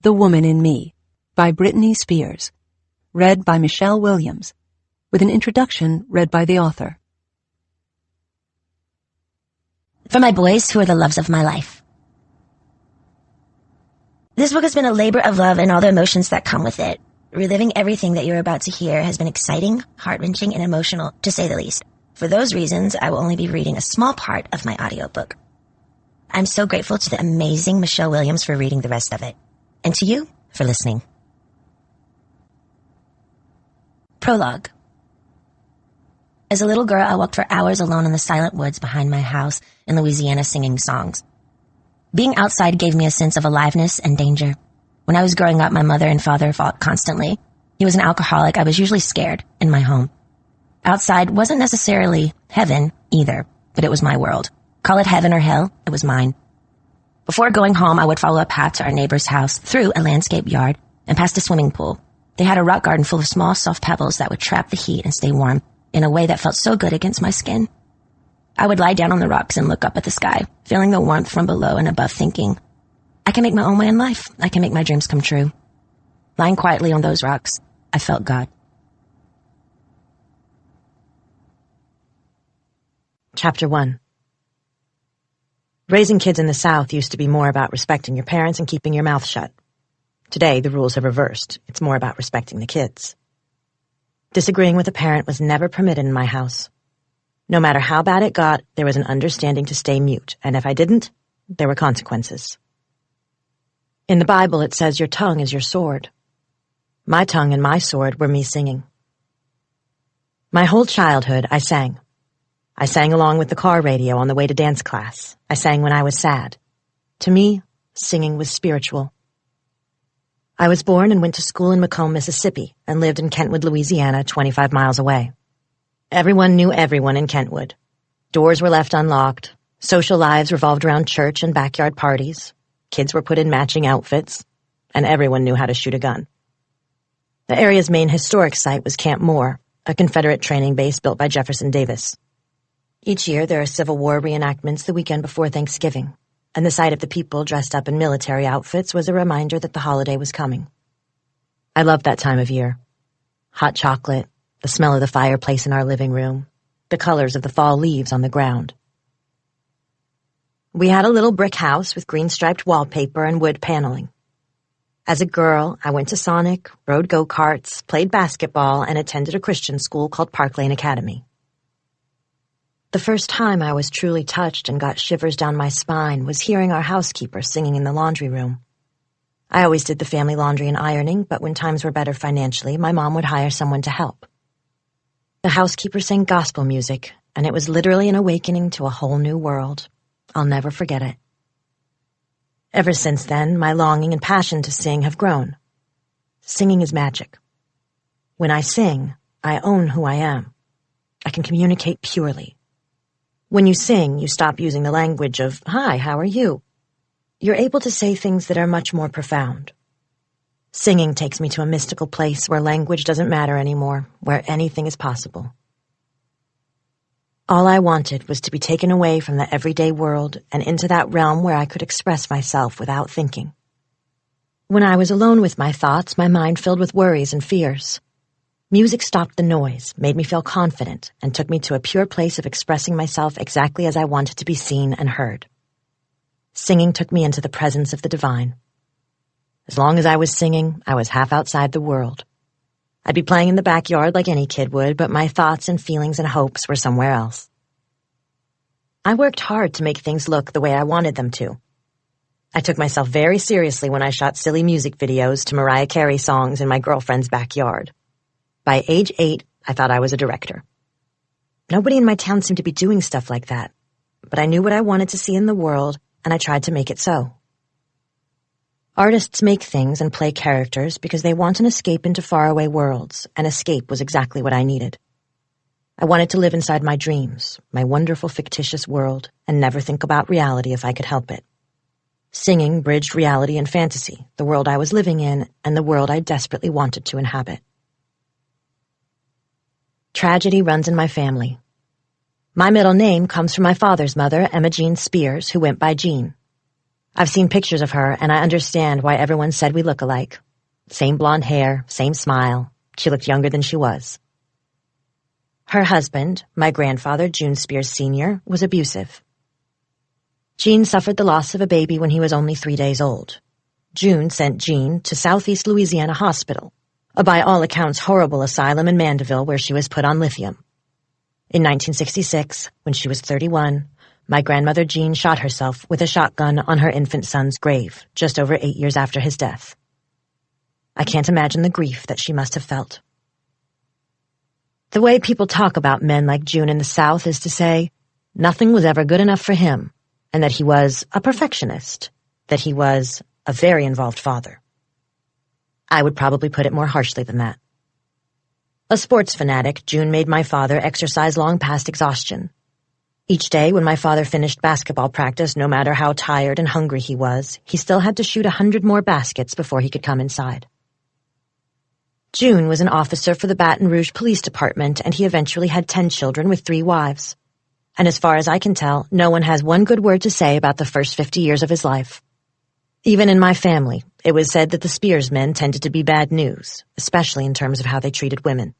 The Woman in Me by Britney Spears. Read by Michelle Williams, with an introduction read by the author. For my boys who are the loves of my life. This book has been a labor of love and all the emotions that come with it. Reliving everything that you're about to hear has been exciting, heart-wrenching, and emotional, to say the least. For those reasons, I will only be reading a small part of my audiobook. I'm so grateful to the amazing Michelle Williams for reading the rest of it, and to you for listening. Prologue. As a little girl, I walked for hours alone in the silent woods behind my house in Louisiana singing songs. Being outside gave me a sense of aliveness and danger. When I was growing up, my mother and father fought constantly. He was an alcoholic. I was usually scared in my home. Outside wasn't necessarily heaven either, but it was my world. Call it heaven or hell, it was mine. Before going home, I would follow a path to our neighbor's house, through a landscape yard, and past a swimming pool. They had a rock garden full of small, soft pebbles that would trap the heat and stay warm in a way that felt so good against my skin. I would lie down on the rocks and look up at the sky, feeling the warmth from below and above, thinking, I can make my own way in life. I can make my dreams come true. Lying quietly on those rocks, I felt God. Chapter 1. Raising kids in the South used to be more about respecting your parents and keeping your mouth shut. Today, the rules have reversed. It's more about respecting the kids. Disagreeing with a parent was never permitted in my house. No matter how bad it got, there was an understanding to stay mute, and if I didn't, there were consequences. In the Bible, it says your tongue is your sword. My tongue and my sword were me singing. My whole childhood, I sang. I sang along with the car radio on the way to dance class. I sang when I was sad. To me, singing was spiritual. I was born and went to school in Macomb, Mississippi, and lived in Kentwood, Louisiana, 25 miles away. Everyone knew everyone in Kentwood. Doors were left unlocked. Social lives revolved around church and backyard parties. Kids were put in matching outfits, and everyone knew how to shoot a gun. The area's main historic site was Camp Moore, a Confederate training base built by Jefferson Davis. Each year there are Civil War reenactments the weekend before Thanksgiving, and the sight of the people dressed up in military outfits was a reminder that the holiday was coming. I loved that time of year. Hot chocolate, the smell of the fireplace in our living room, the colors of the fall leaves on the ground. We had a little brick house with green-striped wallpaper and wood paneling. As a girl, I went to Sonic, rode go-karts, played basketball, and attended a Christian school called Park Lane Academy. The first time I was truly touched and got shivers down my spine was hearing our housekeeper singing in the laundry room. I always did the family laundry and ironing, but when times were better financially, my mom would hire someone to help. The housekeeper sang gospel music, and it was literally an awakening to a whole new world. I'll never forget it. Ever since then, my longing and passion to sing have grown. Singing is magic. When I sing, I own who I am. I can communicate purely. When you sing, you stop using the language of, "Hi, how are you?" You're able to say things that are much more profound. Singing takes me to a mystical place where language doesn't matter anymore, where anything is possible. All I wanted was to be taken away from the everyday world and into that realm where I could express myself without thinking. When I was alone with my thoughts, my mind filled with worries and fears. Music stopped the noise, made me feel confident, and took me to a pure place of expressing myself exactly as I wanted to be seen and heard. Singing took me into the presence of the divine. As long as I was singing, I was half outside the world. I'd be playing in the backyard like any kid would, but my thoughts and feelings and hopes were somewhere else. I worked hard to make things look the way I wanted them to. I took myself very seriously when I shot silly music videos to Mariah Carey songs in my girlfriend's backyard. By age 8, I thought I was a director. Nobody in my town seemed to be doing stuff like that, but I knew what I wanted to see in the world, and I tried to make it so. Artists make things and play characters because they want an escape into faraway worlds, and escape was exactly what I needed. I wanted to live inside my dreams, my wonderful fictitious world, and never think about reality if I could help it. Singing bridged reality and fantasy, the world I was living in, and the world I desperately wanted to inhabit. Tragedy runs in my family. My middle name comes from my father's mother, Emma Jean Spears, who went by Jean. I've seen pictures of her, and I understand why everyone said we look alike. Same blonde hair, same smile. She looked younger than she was. Her husband, my grandfather, June Spears Sr., was abusive. Gene suffered the loss of a baby when he was only 3 days old. June sent Gene to Southeast Louisiana Hospital, a by all accounts horrible asylum in Mandeville where she was put on lithium. In 1966, when she was 31, my grandmother Jean shot herself with a shotgun on her infant son's grave, just over 8 years after his death. I can't imagine the grief that she must have felt. The way people talk about men like June in the South is to say nothing was ever good enough for him, and that he was a perfectionist, that he was a very involved father. I would probably put it more harshly than that. A sports fanatic, June made my father exercise long past exhaustion. Each day when my father finished basketball practice, no matter how tired and hungry he was, he still had to shoot 100 more baskets before he could come inside. June was an officer for the Baton Rouge Police Department, and he eventually had 10 children with 3 wives. And as far as I can tell, no one has one good word to say about the first 50 years of his life. Even in my family, it was said that the Spears men tended to be bad news, especially in terms of how they treated women.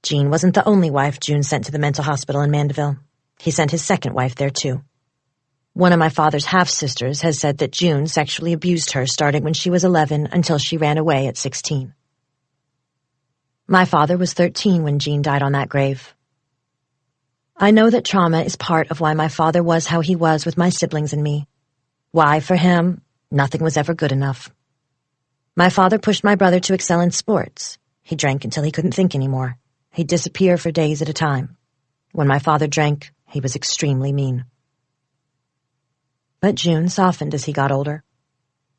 Jean wasn't the only wife June sent to the mental hospital in Mandeville. He sent his second wife there, too. One of my father's half-sisters has said that June sexually abused her starting when she was 11 until she ran away at 16. My father was 13 when Jean died on that grave. I know that trauma is part of why my father was how he was with my siblings and me. Why, for him, nothing was ever good enough. My father pushed my brother to excel in sports. He drank until he couldn't think anymore. He'd disappear for days at a time. When my father drank, he was extremely mean. But June softened as he got older.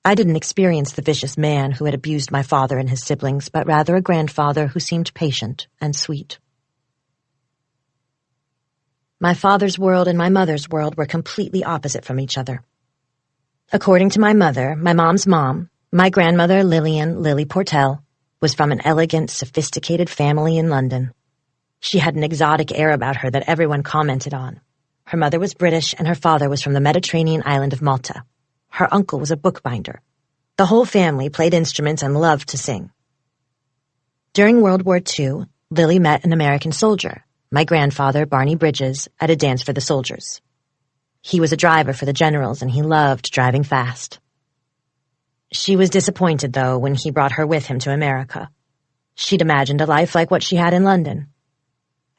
I didn't experience the vicious man who had abused my father and his siblings, but rather a grandfather who seemed patient and sweet. My father's world and my mother's world were completely opposite from each other. According to my mother, my mom's mom, my grandmother Lillian Lily Portell, was from an elegant, sophisticated family in London. She had an exotic air about her that everyone commented on. Her mother was British and her father was from the Mediterranean island of Malta. Her uncle was a bookbinder. The whole family played instruments and loved to sing. During World War II, Lily met an American soldier, my grandfather, Barney Bridges, at a dance for the soldiers. He was a driver for the generals and he loved driving fast. She was disappointed, though, when he brought her with him to America. She'd imagined a life like what she had in London.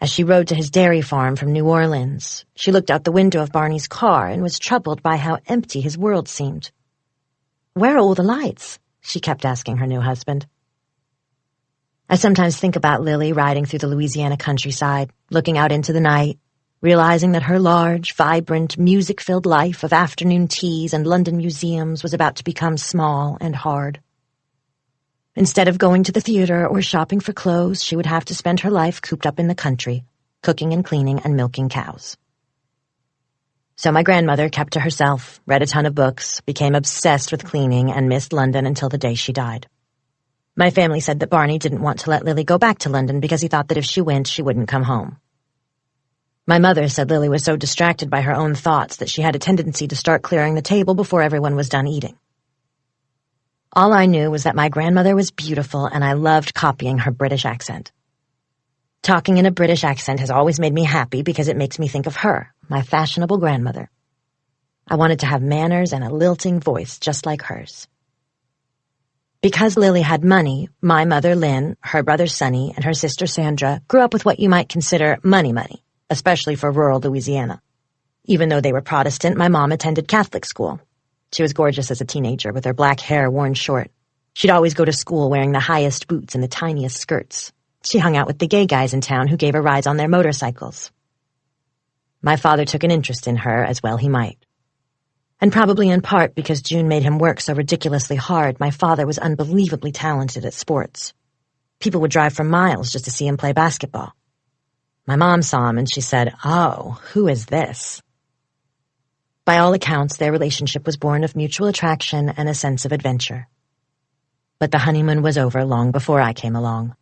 As she rode to his dairy farm from New Orleans, she looked out the window of Barney's car and was troubled by how empty his world seemed. "Where are all the lights?" she kept asking her new husband. I sometimes think about Lily riding through the Louisiana countryside, looking out into the night, realizing that her large, vibrant, music-filled life of afternoon teas and London museums was about to become small and hard. Instead of going to the theater or shopping for clothes, she would have to spend her life cooped up in the country, cooking and cleaning and milking cows. So my grandmother kept to herself, read a ton of books, became obsessed with cleaning, and missed London until the day she died. My family said that Barney didn't want to let Lily go back to London because he thought that if she went, she wouldn't come home. My mother said Lily was so distracted by her own thoughts that she had a tendency to start clearing the table before everyone was done eating. All I knew was that my grandmother was beautiful and I loved copying her British accent. Talking in a British accent has always made me happy because it makes me think of her, my fashionable grandmother. I wanted to have manners and a lilting voice just like hers. Because Lily had money, my mother Lynn, her brother Sonny, and her sister Sandra grew up with what you might consider money, especially for rural Louisiana. Even though they were Protestant, my mom attended Catholic school. She was gorgeous as a teenager, with her black hair worn short. She'd always go to school wearing the highest boots and the tiniest skirts. She hung out with the gay guys in town who gave her rides on their motorcycles. My father took an interest in her, as well he might. And probably in part because June made him work so ridiculously hard, my father was unbelievably talented at sports. People would drive for miles just to see him play basketball. My mom saw him and she said, "Oh, who is this?" By all accounts, their relationship was born of mutual attraction and a sense of adventure. But the honeymoon was over long before I came along.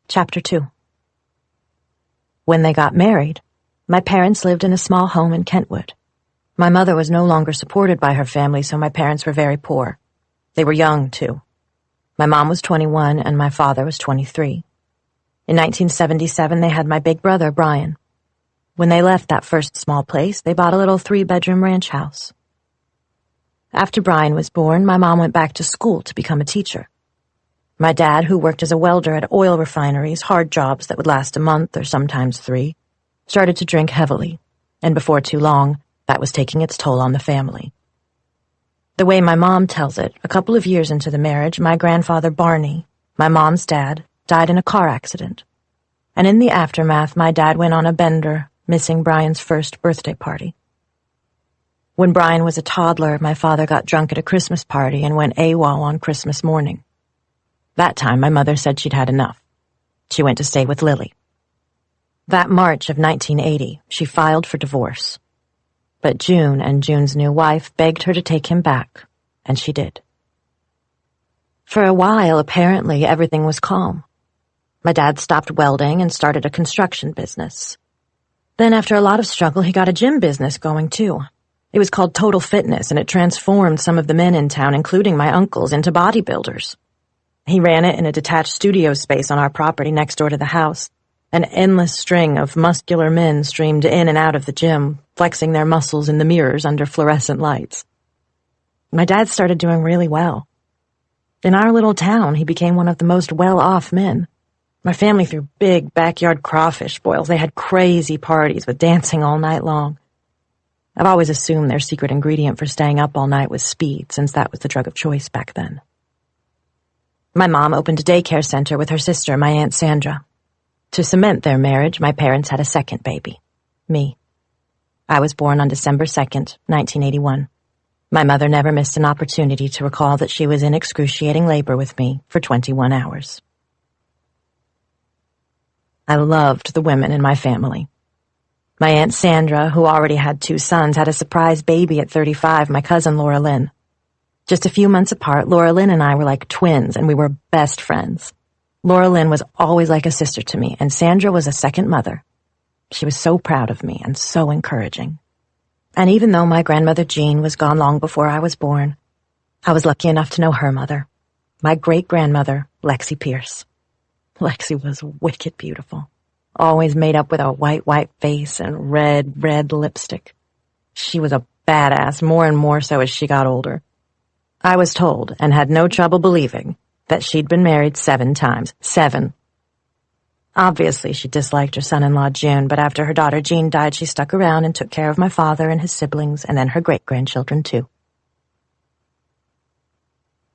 Chapter 2. When they got married, My parents lived in a small home in Kentwood. My mother was no longer supported by her family, so my parents were very poor. They were young, too. My mom was 21 and my father was 23. In 1977, they had my big brother, Brian. When they left that first small place, they bought a little 3-bedroom ranch house. After Brian was born, my mom went back to school to become a teacher. My dad, who worked as a welder at oil refineries, hard jobs that would last a month or sometimes 3, started to drink heavily, and before too long, that was taking its toll on the family. The way my mom tells it, a couple of years into the marriage, my grandfather Barney, my mom's dad, died in a car accident. And in the aftermath, my dad went on a bender, missing Brian's first birthday party. When Brian was a toddler, my father got drunk at a Christmas party and went AWOL on Christmas morning. That time, my mother said she'd had enough. She went to stay with Lily. That March of 1980, she filed for divorce. But June and June's new wife begged her to take him back, and she did. For a while, apparently, everything was calm. My dad stopped welding and started a construction business. Then, after a lot of struggle, he got a gym business going, too. It was called Total Fitness, and it transformed some of the men in town, including my uncles, into bodybuilders. He ran it in a detached studio space on our property next door to the house. An endless string of muscular men streamed in and out of the gym, flexing their muscles in the mirrors under fluorescent lights. My dad started doing really well. In our little town, he became one of the most well-off men. My family threw big backyard crawfish boils. They had crazy parties with dancing all night long. I've always assumed their secret ingredient for staying up all night was speed, since that was the drug of choice back then. My mom opened a daycare center with her sister, my Aunt Sandra. To cement their marriage, my parents had a second baby, me. I was born on December 2nd, 1981. My mother never missed an opportunity to recall that she was in excruciating labor with me for 21 hours. I loved the women in my family. My Aunt Sandra, who already had 2 sons, had a surprise baby at 35, my cousin Laura Lynn. Just a few months apart, Laura Lynn and I were like twins, and we were best friends. Laura Lynn was always like a sister to me, and Sandra was a second mother. She was so proud of me and so encouraging. And even though my grandmother Jean was gone long before I was born, I was lucky enough to know her mother, my great-grandmother, Lexi Pierce. Lexi was wicked beautiful, always made up with a white face and red lipstick. She was a badass, more and more so as she got older. I was told, and had no trouble believing, that she'd been married 7 times. 7. Obviously, she disliked her son-in-law, June, but after her daughter Jean died, she stuck around and took care of my father and his siblings, and then her great-grandchildren, too.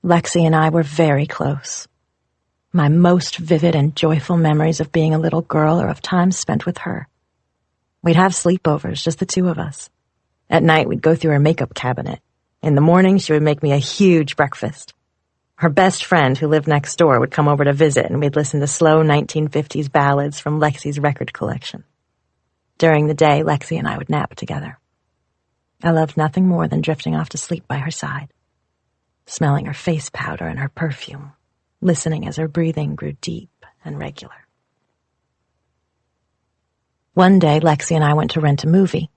Lexi and I were very close. My most vivid and joyful memories of being a little girl are of times spent with her. We'd have sleepovers, just the 2 of us. At night, we'd go through her makeup cabinet. In the morning, she would make me a huge breakfast. Her best friend, who lived next door, would come over to visit, and we'd listen to slow 1950s ballads from Lexi's record collection. During the day, Lexi and I would nap together. I loved nothing more than drifting off to sleep by her side, smelling her face powder and her perfume, listening as her breathing grew deep and regular. One day, Lexi and I went to rent a movie.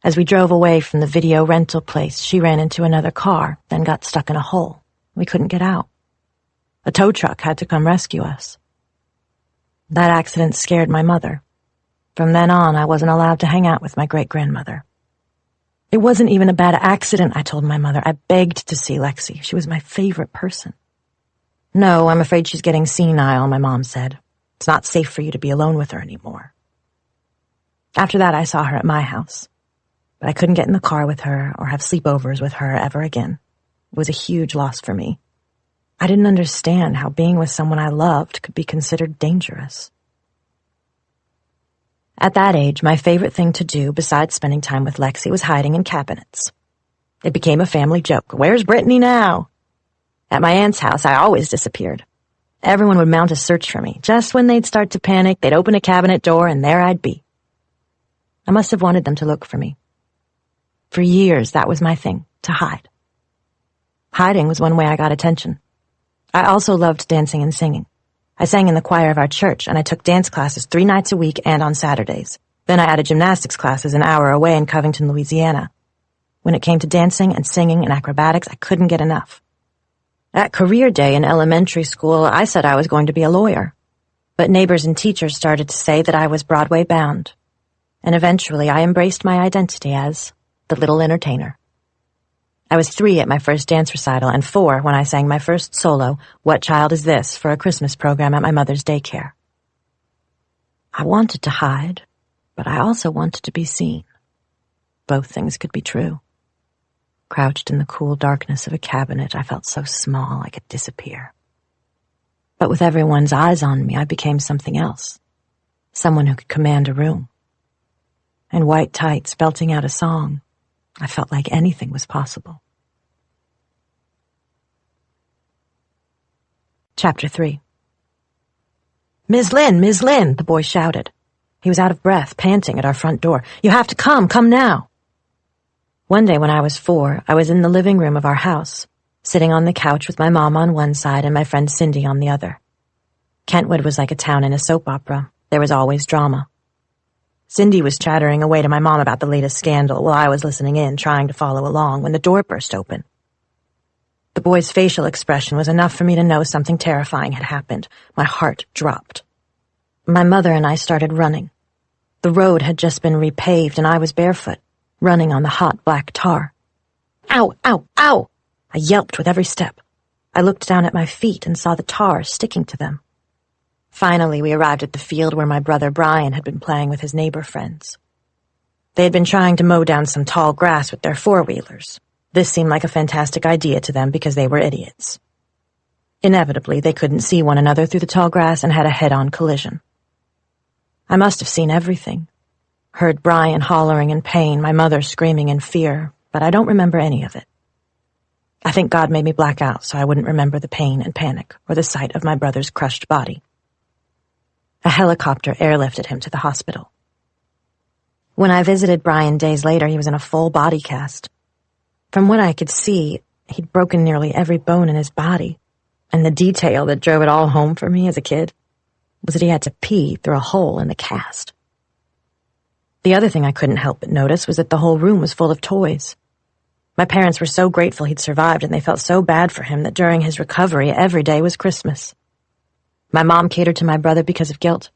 As we drove away from the video rental place, she ran into another car, then got stuck in a hole. We couldn't get out. A tow truck had to come rescue us. That accident scared my mother. From then on, I wasn't allowed to hang out with my great-grandmother. It wasn't even a bad accident, I told my mother. I begged to see Lexi. She was my favorite person. No, I'm afraid she's getting senile, my mom said. It's not safe for you to be alone with her anymore. After that, I saw her at my house. But I couldn't get in the car with her or have sleepovers with her ever again. It was a huge loss for me. I didn't understand how being with someone I loved could be considered dangerous. At that age, my favorite thing to do besides spending time with Lexi was hiding in cabinets. It became a family joke. Where's Brittany now? At my aunt's house, I always disappeared. Everyone would mount a search for me. Just when they'd start to panic, they'd open a cabinet door, and there I'd be. I must have wanted them to look for me. For years, that was my thing, to hide. Hiding was one way I got attention. I also loved dancing and singing. I sang in the choir of our church, and I took dance classes 3 nights a week and on Saturdays. Then I added gymnastics classes an hour away in Covington, Louisiana. When it came to dancing and singing and acrobatics, I couldn't get enough. At career day in elementary school, I said I was going to be a lawyer. But neighbors and teachers started to say that I was Broadway bound. And eventually I embraced my identity as the little entertainer. I was 3 at my first dance recital and 4 when I sang my first solo, What Child Is This, for a Christmas program at my mother's daycare. I wanted to hide, but I also wanted to be seen. Both things could be true. Crouched in the cool darkness of a cabinet, I felt so small I could disappear. But with everyone's eyes on me, I became something else. Someone who could command a room. In white tights, belting out a song, I felt like anything was possible. Chapter 3. Ms. Lynn, Ms. Lynn, the boy shouted. He was out of breath, panting at our front door. You have to come now. One day when I was 4, I was in the living room of our house, sitting on the couch with my mom on one side and my friend Cindy on the other. Kentwood was like a town in a soap opera. There was always drama. Cindy was chattering away to my mom about the latest scandal while I was listening in, trying to follow along, when the door burst open. The boy's facial expression was enough for me to know something terrifying had happened. My heart dropped. My mother and I started running. The road had just been repaved and I was barefoot, running on the hot black tar. Ow, ow, ow! I yelped with every step. I looked down at my feet and saw the tar sticking to them. Finally, we arrived at the field where my brother Brian had been playing with his neighbor friends. They had been trying to mow down some tall grass with their four-wheelers. This seemed like a fantastic idea to them because they were idiots. Inevitably, they couldn't see one another through the tall grass and had a head-on collision. I must have seen everything. Heard Brian hollering in pain, my mother screaming in fear, but I don't remember any of it. I think God made me black out so I wouldn't remember the pain and panic or the sight of my brother's crushed body. A helicopter airlifted him to the hospital. When I visited Brian days later, he was in a full body cast. From what I could see, he'd broken nearly every bone in his body, and the detail that drove it all home for me as a kid was that he had to pee through a hole in the cast. The other thing I couldn't help but notice was that the whole room was full of toys. My parents were so grateful he'd survived, and they felt so bad for him that during his recovery, every day was Christmas. My mom catered to my brother because of guilt.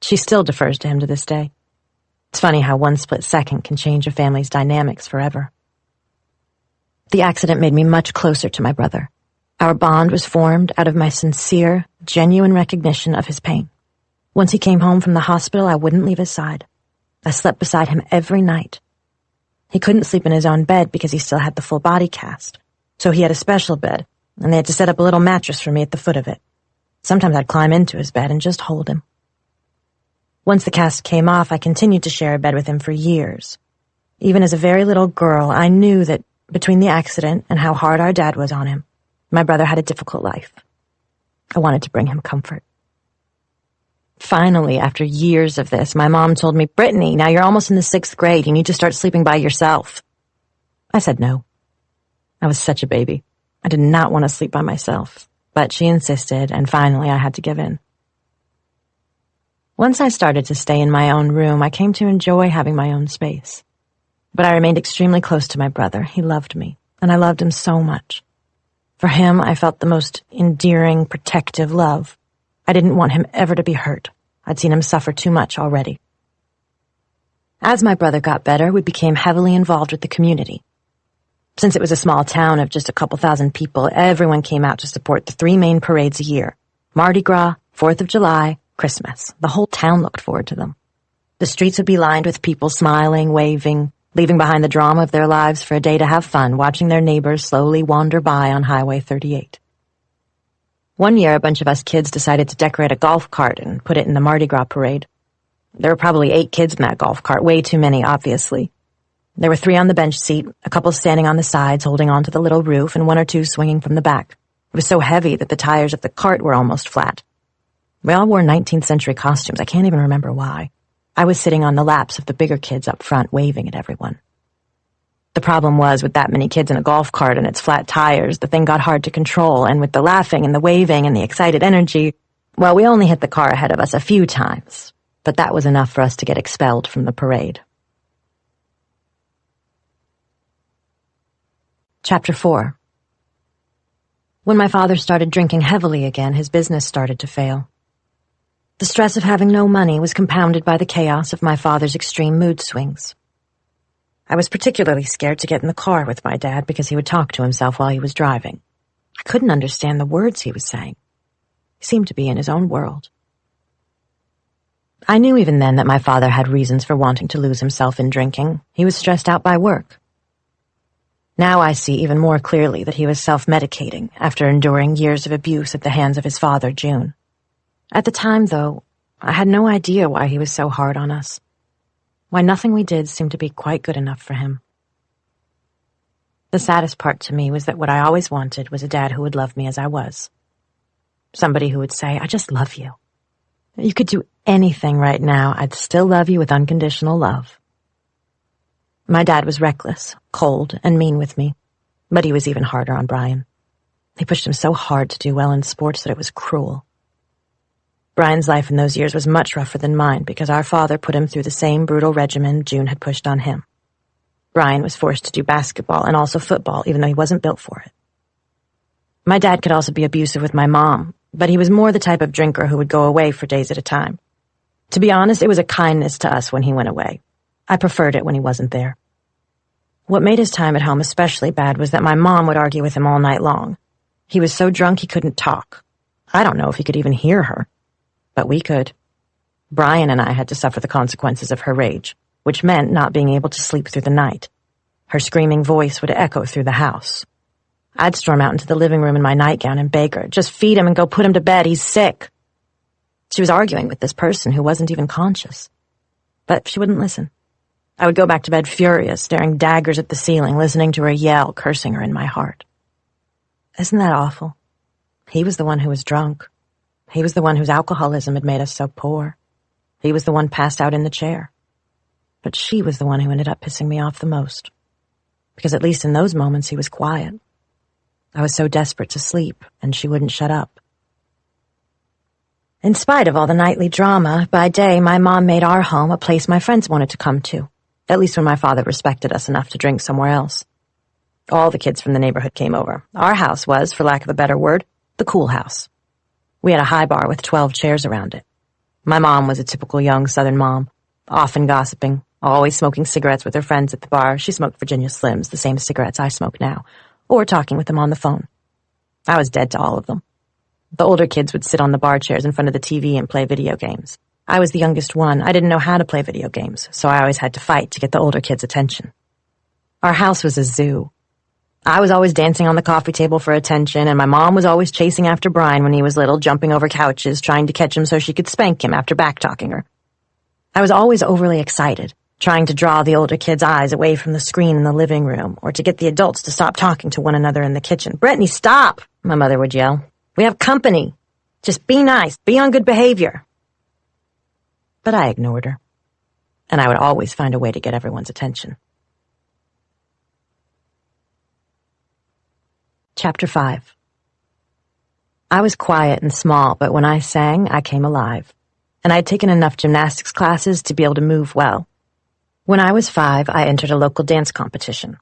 She still defers to him to this day. It's funny how one split second can change a family's dynamics forever. The accident made me much closer to my brother. Our bond was formed out of my sincere, genuine recognition of his pain. Once he came home from the hospital, I wouldn't leave his side. I slept beside him every night. He couldn't sleep in his own bed because he still had the full body cast, so he had a special bed, and they had to set up a little mattress for me at the foot of it. Sometimes I'd climb into his bed and just hold him. Once the cast came off, I continued to share a bed with him for years. Even as a very little girl, I knew that between the accident and how hard our dad was on him, my brother had a difficult life. I wanted to bring him comfort. Finally, after years of this, my mom told me, "Brittany, now you're almost in the 6th grade. You need to start sleeping by yourself." I said no. I was such a baby. I did not want to sleep by myself. But she insisted, and finally I had to give in. Once I started to stay in my own room, I came to enjoy having my own space. But I remained extremely close to my brother. He loved me, and I loved him so much. For him, I felt the most endearing, protective love. I didn't want him ever to be hurt. I'd seen him suffer too much already. As my brother got better, we became heavily involved with the community. Since it was a small town of just a couple thousand people, everyone came out to support the 3 main parades a year: Mardi Gras, 4th of July, Christmas. The whole town looked forward to them. The streets would be lined with people smiling, waving, leaving behind the drama of their lives for a day to have fun, watching their neighbors slowly wander by on Highway 38. One year, a bunch of us kids decided to decorate a golf cart and put it in the Mardi Gras parade. There were probably 8 kids in that golf cart, way too many, obviously. There were 3 on the bench seat, a couple standing on the sides holding onto the little roof, and 1 or 2 swinging from the back. It was so heavy that the tires of the cart were almost flat. We all wore 19th century costumes. I can't even remember why. I was sitting on the laps of the bigger kids up front, waving at everyone. The problem was, with that many kids in a golf cart and its flat tires, the thing got hard to control, and with the laughing and the waving and the excited energy, well, we only hit the car ahead of us a few times. but that was enough for us to get expelled from the parade. Chapter 4. When my father started drinking heavily again, his business started to fail. The stress of having no money was compounded by the chaos of my father's extreme mood swings. I was particularly scared to get in the car with my dad because he would talk to himself while he was driving. I couldn't understand the words he was saying. He seemed to be in his own world. I knew even then that my father had reasons for wanting to lose himself in drinking. He was stressed out by work. Now I see even more clearly that he was self-medicating after enduring years of abuse at the hands of his father, June. At the time, though, I had no idea why he was so hard on us. Why nothing we did seemed to be quite good enough for him. The saddest part to me was that what I always wanted was a dad who would love me as I was. Somebody who would say, "I just love you. You could do anything right now. I'd still love you with unconditional love." My dad was reckless, cold, and mean with me, but he was even harder on Brian. He pushed him so hard to do well in sports that it was cruel. Brian's life in those years was much rougher than mine because our father put him through the same brutal regimen June had pushed on him. Brian was forced to do basketball and also football, even though he wasn't built for it. My dad could also be abusive with my mom, but he was more the type of drinker who would go away for days at a time. To be honest, it was a kindness to us when he went away. I preferred it when he wasn't there. What made his time at home especially bad was that my mom would argue with him all night long. He was so drunk he couldn't talk. I don't know if he could even hear her. But we could. Brian and I had to suffer the consequences of her rage, which meant not being able to sleep through the night. Her screaming voice would echo through the house. I'd storm out into the living room in my nightgown and beg her, "Just feed him and go put him to bed, he's sick." She was arguing with this person who wasn't even conscious. But she wouldn't listen. I would go back to bed furious, staring daggers at the ceiling, listening to her yell, cursing her in my heart. Isn't that awful? He was the one who was drunk. He was the one whose alcoholism had made us so poor. He was the one passed out in the chair. But she was the one who ended up pissing me off the most. Because at least in those moments he was quiet. I was so desperate to sleep, and she wouldn't shut up. In spite of all the nightly drama, by day my mom made our home a place my friends wanted to come to, at least when my father respected us enough to drink somewhere else. All the kids from the neighborhood came over. Our house was, for lack of a better word, the cool house. We had a high bar with 12 chairs around it. My mom was a typical young Southern mom, often gossiping, always smoking cigarettes with her friends at the bar. She smoked Virginia Slims, the same cigarettes I smoke now, or talking with them on the phone. I was dead to all of them. The older kids would sit on the bar chairs in front of the TV and play video games. I was the youngest one. I didn't know how to play video games, so I always had to fight to get the older kids' attention. Our house was a zoo. I was always dancing on the coffee table for attention, and my mom was always chasing after Brian when he was little, jumping over couches, trying to catch him so she could spank him after back-talking her. I was always overly excited, trying to draw the older kids' eyes away from the screen in the living room, or to get the adults to stop talking to one another in the kitchen. "Brittany, stop!" my mother would yell. "We have company. Just be nice. Be on good behavior." But I ignored her, and I would always find a way to get everyone's attention. Chapter 5. I was quiet and small, but when I sang, I came alive, and I had taken enough gymnastics classes to be able to move well. When I was 5, I entered a local dance competition.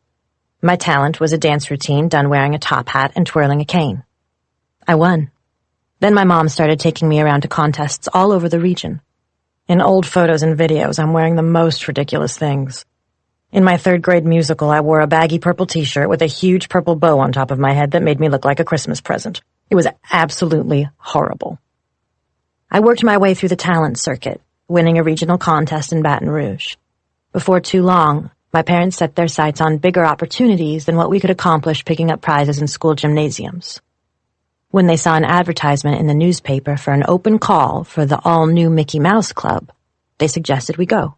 My talent was a dance routine done wearing a top hat and twirling a cane. I won. Then my mom started taking me around to contests all over the region. In old photos and videos, I'm wearing the most ridiculous things. In my 3rd grade musical, I wore a baggy purple t-shirt with a huge purple bow on top of my head that made me look like a Christmas present. It was absolutely horrible. I worked my way through the talent circuit, winning a regional contest in Baton Rouge. Before too long, my parents set their sights on bigger opportunities than what we could accomplish picking up prizes in school gymnasiums. When they saw an advertisement in the newspaper for an open call for the all-new Mickey Mouse Club, they suggested we go.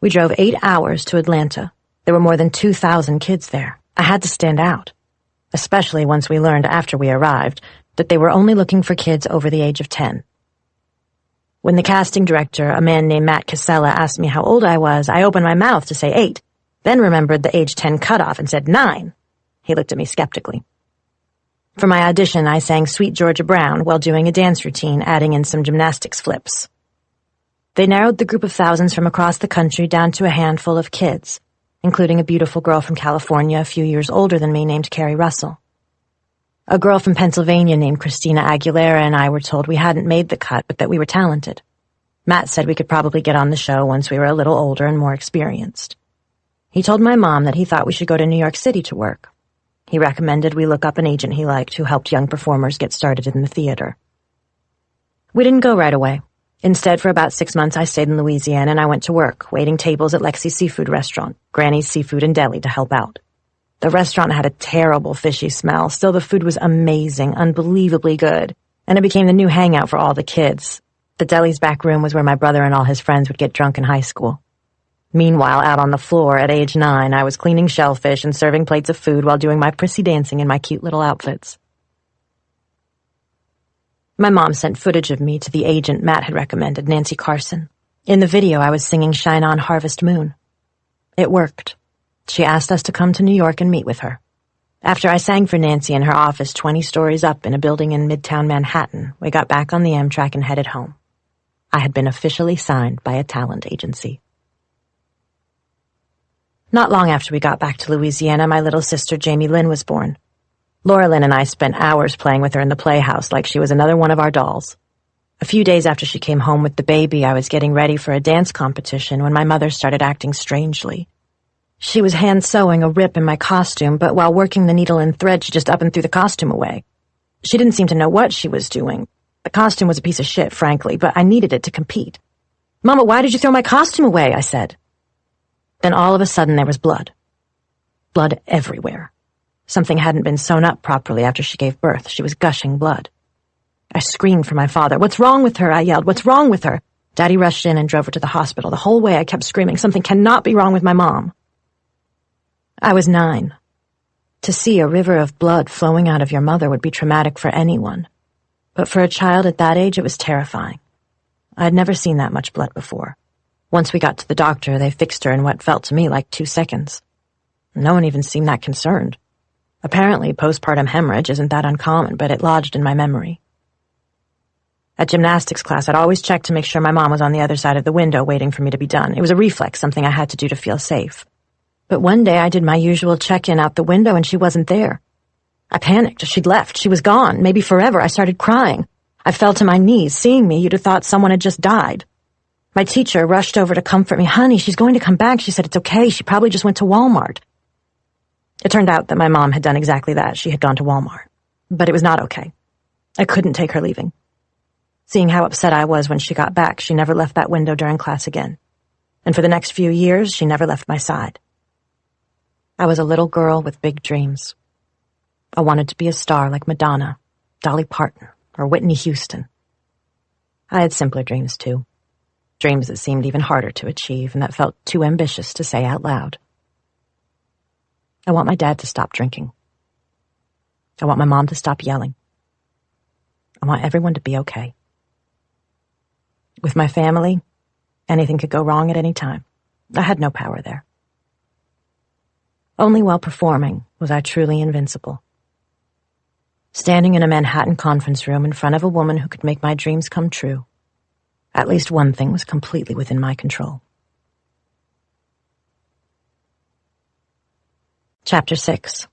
We drove 8 hours to Atlanta. There were more than 2,000 kids there. I had to stand out, especially once we learned after we arrived that they were only looking for kids over the age of 10. When the casting director, a man named Matt Casella, asked me how old I was, I opened my mouth to say 8, then remembered the age 10 cutoff and said 9. He looked at me skeptically. For my audition, I sang Sweet Georgia Brown while doing a dance routine, adding in some gymnastics flips. They narrowed the group of thousands from across the country down to a handful of kids, including a beautiful girl from California a few years older than me named Carrie Russell. A girl from Pennsylvania named Christina Aguilera and I were told we hadn't made the cut, but that we were talented. Matt said we could probably get on the show once we were a little older and more experienced. He told my mom that he thought we should go to New York City to work. He recommended we look up an agent he liked who helped young performers get started in the theater. We didn't go right away. Instead, for about 6 months, I stayed in Louisiana and I went to work, waiting tables at Lexi's seafood restaurant, Granny's Seafood and Deli, to help out. The restaurant had a terrible fishy smell. Still, the food was amazing, unbelievably good, and it became the new hangout for all the kids. The deli's back room was where my brother and all his friends would get drunk in high school. Meanwhile, out on the floor at age 9, I was cleaning shellfish and serving plates of food while doing my prissy dancing in my cute little outfits. My mom sent footage of me to the agent Matt had recommended, Nancy Carson. In the video, I was singing Shine On Harvest Moon. It worked. She asked us to come to New York and meet with her. After I sang for Nancy in her office 20 stories up in a building in Midtown Manhattan, we got back on the Amtrak and headed home. I had been officially signed by a talent agency. Not long after we got back to Louisiana, my little sister Jamie Lynn was born. Laura Lynn and I spent hours playing with her in the playhouse like she was another one of our dolls. A few days after she came home with the baby, I was getting ready for a dance competition when my mother started acting strangely. She was hand-sewing a rip in my costume, but while working the needle and thread, she just up and threw the costume away. She didn't seem to know what she was doing. The costume was a piece of shit, frankly, but I needed it to compete. "Mama, why did you throw my costume away?" I said. Then all of a sudden there was blood. Blood everywhere. Something hadn't been sewn up properly after she gave birth. She was gushing blood. I screamed for my father. "What's wrong with her?" I yelled. "What's wrong with her?" Daddy rushed in and drove her to the hospital. The whole way I kept screaming, "Something cannot be wrong with my mom." I was 9. To see a river of blood flowing out of your mother would be traumatic for anyone. But for a child at that age, it was terrifying. I had never seen that much blood before. Once we got to the doctor, they fixed her in what felt to me like 2 seconds. No one even seemed that concerned. Apparently, postpartum hemorrhage isn't that uncommon, but it lodged in my memory. At gymnastics class, I'd always check to make sure my mom was on the other side of the window waiting for me to be done. It was a reflex, something I had to do to feel safe. But one day I did my usual check-in out the window and she wasn't there. I panicked. She'd left. She was gone, maybe forever. I started crying. I fell to my knees. Seeing me, you'd have thought someone had just died. My teacher rushed over to comfort me. "Honey, she's going to come back." She said, "It's okay. She probably just went to Walmart." It turned out that my mom had done exactly that. She had gone to Walmart. But it was not okay. I couldn't take her leaving. Seeing how upset I was when she got back, she never left that window during class again. And for the next few years, she never left my side. I was a little girl with big dreams. I wanted to be a star like Madonna, Dolly Parton, or Whitney Houston. I had simpler dreams, too. Dreams that seemed even harder to achieve and that felt too ambitious to say out loud. I want my dad to stop drinking. I want my mom to stop yelling. I want everyone to be okay. With my family, anything could go wrong at any time. I had no power there. Only while performing was I truly invincible. Standing in a Manhattan conference room in front of a woman who could make my dreams come true, at least one thing was completely within my control. Chapter 6.